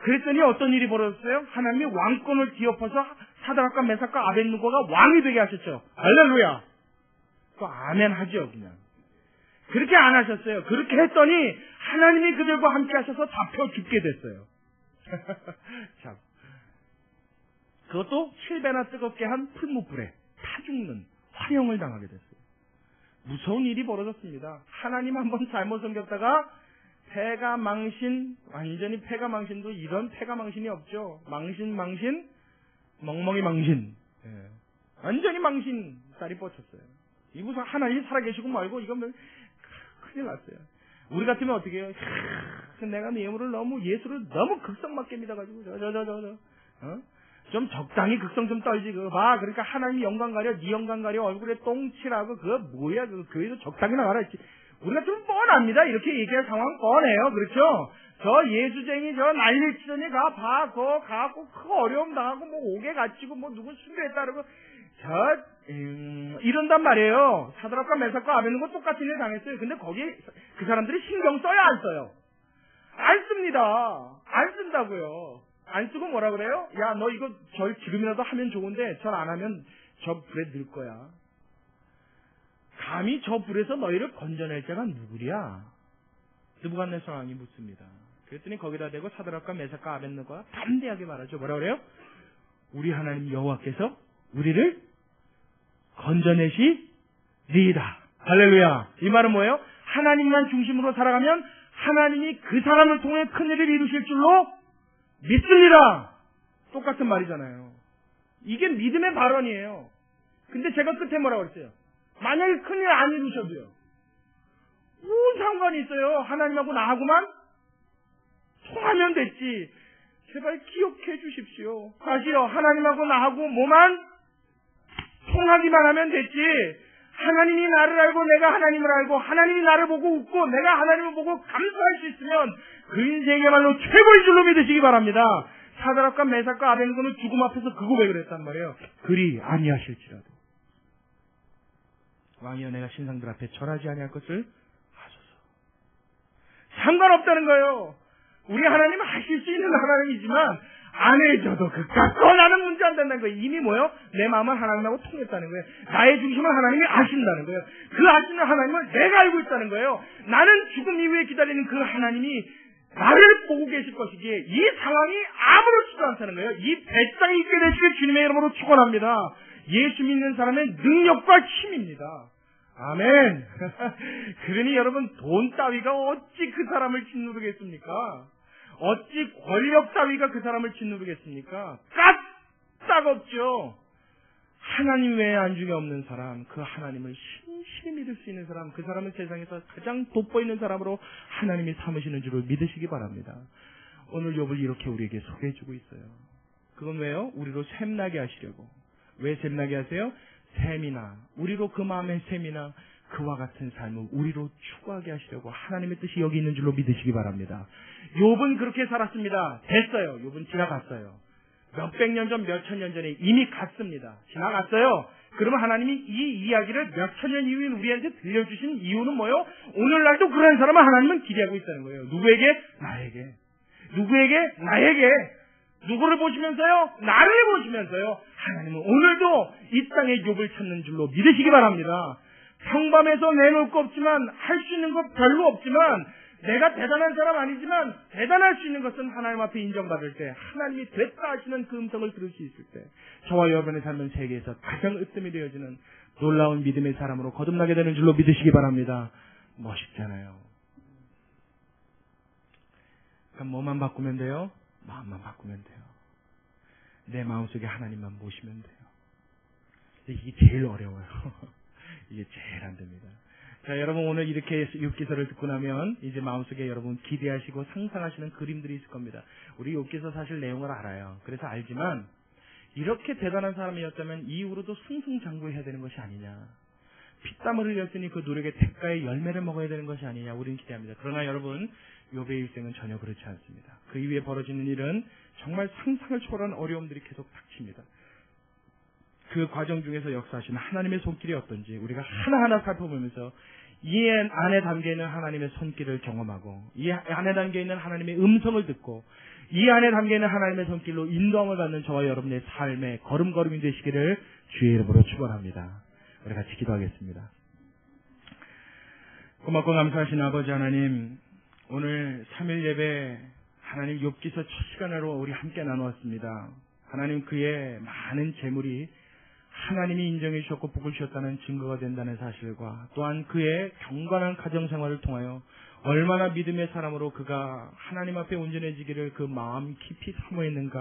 그랬더니 어떤 일이 벌어졌어요? 하나님이 왕권을 뒤엎어서 사드락과 메삭과 아벳느고가 왕이 되게 하셨죠. 할렐루야. 또 아멘 하죠, 그냥. 그렇게 안 하셨어요. 그렇게 했더니 하나님이 그들과 함께 하셔서 잡혀 죽게 됐어요. 참. 그것도 7배나 뜨겁게 한 풀무불에 타 죽는 화형을 당하게 됐어요. 무서운 일이 벌어졌습니다. 하나님 한번 잘못 섬겼다가 패가 망신, 완전히 패가 망신도 이런 패가 망신이 없죠. 망신, 멍멍이 망신. 예. 완전히 망신 딸이 뻗쳤어요. 이 무슨 하나님이 살아계시고 말고 이건 뭐 큰일 났어요. 우리 같으면 어떻게 해요? 내가 예수를 너무 극성맞게 믿어가지고 좀 적당히 극성 좀 떨지 그거 봐. 그러니까 하나님 영광 가려, 네 영광 가려, 얼굴에 똥칠하고 그거 뭐야? 그거 교회에서 적당히 나가라 했지. 우리가 좀 뻔합니다. 이렇게 얘기할 상황 뻔해요. 그렇죠? 저 예수쟁이 저 난리 치더니 가고 그거 어려움 당하고 뭐 옥에 갇히고 뭐 누구 순교했다 그러고 이런단 말이에요. 사드락과 메삭과 아벳느고 똑같은 일 당했어요. 근데 거기 그 사람들이 신경 써야 안 써요? 안 씁니다. 안 쓴다고요. 안 쓰고 뭐라 그래요? 야, 너 이거 절 지금이라도 하면 좋은데 절 안 하면 저 불에 늘 거야. 감히 저 불에서 너희를 건져낼 자가 누구랴? 느부갓네살 왕이 묻습니다. 그랬더니 거기다 대고 사드락과 메삭과 아벳느고가 담대하게 말하죠. 뭐라 그래요? 우리 하나님 여호와께서 우리를 건져내시리이다. 할렐루야. 이 말은 뭐예요? 하나님만 중심으로 살아가면 하나님이 그 사람을 통해 큰일을 이루실 줄로 믿습니다. 똑같은 말이잖아요. 이게 믿음의 발언이에요. 근데 제가 끝에 뭐라고 그랬어요? 만약에 큰일 안 이루셔도요. 무슨 상관이 있어요? 하나님하고 나하고만 통하면 됐지. 제발 기억해 주십시오. 다시요. 하나님하고 나하고 뭐만 통하기만 하면 됐지. 하나님이 나를 알고 내가 하나님을 알고 하나님이 나를 보고 웃고 내가 하나님을 보고 감사할 수 있으면 그 인생이야말로 최고의 줄로 믿으시기 바랍니다. 사드락과 메삭과 아벳느고는 죽음 앞에서 그 고백을 했단 말이에요. 그리 아니하실지라도 왕이여 내가 신상들 앞에 절하지 아니할 것을 하소서. 상관없다는 거예요. 우리 하나님은 하실 수 있는 하나님이지만 안 해줘도 그깟 나는 문제 안 된다는 거예요. 이미 뭐요? 내 마음은 하나님하고 통했다는 거예요. 나의 중심을 하나님이 아신다는 거예요. 그 아시는 하나님을 내가 알고 있다는 거예요. 나는 죽음 이후에 기다리는 그 하나님이 나를 보고 계실 것이기에 이 상황이 아무렇지도 않다는 거예요. 이 배짱이 있게 되시길 주님의 이름으로 축원합니다. 예수 믿는 사람의 능력과 힘입니다. 아멘. 그러니 여러분 돈 따위가 어찌 그 사람을 짓누르겠습니까? 어찌 권력 따위가 그 사람을 짓누르겠습니까? 까딱없죠. 하나님 외에 안중에 없는 사람, 그 하나님을 신실히 믿을 수 있는 사람, 그 사람은 세상에서 가장 돋보이는 사람으로 하나님이 삼으시는 줄을 믿으시기 바랍니다. 오늘 욥을 이렇게 우리에게 소개해주고 있어요. 그건 왜요? 우리로 샘나게 하시려고. 왜 샘나게 하세요? 샘이나 우리로 그 마음의 샘이나 그와 같은 삶을 우리로 추구하게 하시려고 하나님의 뜻이 여기 있는 줄로 믿으시기 바랍니다. 욥은 그렇게 살았습니다. 됐어요. 욥은 지나갔어요. 몇백 년 전, 몇천 년 전에 이미 갔습니다. 지나갔어요. 그러면 하나님이 이 이야기를 몇천 년 이후에 우리한테 들려주신 이유는 뭐예요? 오늘날도 그런 사람을 하나님은 기대하고 있다는 거예요. 누구에게? 나에게. 누구에게? 나에게. 누구를 보시면서요? 나를 보시면서요. 하나님은 오늘도 이 땅에 욥을 찾는 줄로 믿으시기 바랍니다. 평범해서 내놓을 거 없지만, 할 수 있는 거 별로 없지만, 내가 대단한 사람 아니지만 대단할 수 있는 것은 하나님 앞에 인정받을 때, 하나님이 됐다 하시는 그 음성을 들을 수 있을 때, 저와 여러분의 삶은 세계에서 가장 으뜸이 되어지는 놀라운 믿음의 사람으로 거듭나게 되는 줄로 믿으시기 바랍니다. 멋있잖아요. 그러니까 뭐만 바꾸면 돼요? 마음만 바꾸면 돼요. 내 마음속에 하나님만 모시면 돼요. 이게 제일 어려워요. 이게 제일 안 됩니다. 자, 여러분 오늘 이렇게 욥기서를 듣고 나면 이제 마음속에 여러분 기대하시고 상상하시는 그림들이 있을 겁니다. 우리 욥기서 사실 내용을 알아요. 그래서 알지만 이렇게 대단한 사람이었다면 이후로도 승승장구해야 되는 것이 아니냐. 피땀을 흘렸으니 그 노력의 대가의 열매를 먹어야 되는 것이 아니냐. 우리는 기대합니다. 그러나 여러분 욥의 일생은 전혀 그렇지 않습니다. 그 이후에 벌어지는 일은 정말 상상을 초월한 어려움들이 계속 닥칩니다. 그 과정 중에서 역사하시는 하나님의 손길이 어떤지 우리가 하나하나 살펴보면서 이 안에 담겨있는 하나님의 손길을 경험하고 이 안에 담겨있는 하나님의 음성을 듣고 이 안에 담겨있는 하나님의 손길로 인도함을 받는 저와 여러분의 삶의 걸음걸음이 되시기를 주의 이름으로 축원합니다. 우리 같이 기도하겠습니다. 고맙고 감사하신 아버지 하나님, 오늘 3일 예배 하나님 욥기서 첫 시간으로 우리 함께 나누었습니다. 하나님 그의 많은 재물이 하나님이 인정해 주셨고 복을 주셨다는 증거가 된다는 사실과 또한 그의 경건한 가정생활을 통하여 얼마나 믿음의 사람으로 그가 하나님 앞에 온전해지기를 그 마음 깊이 사모했는가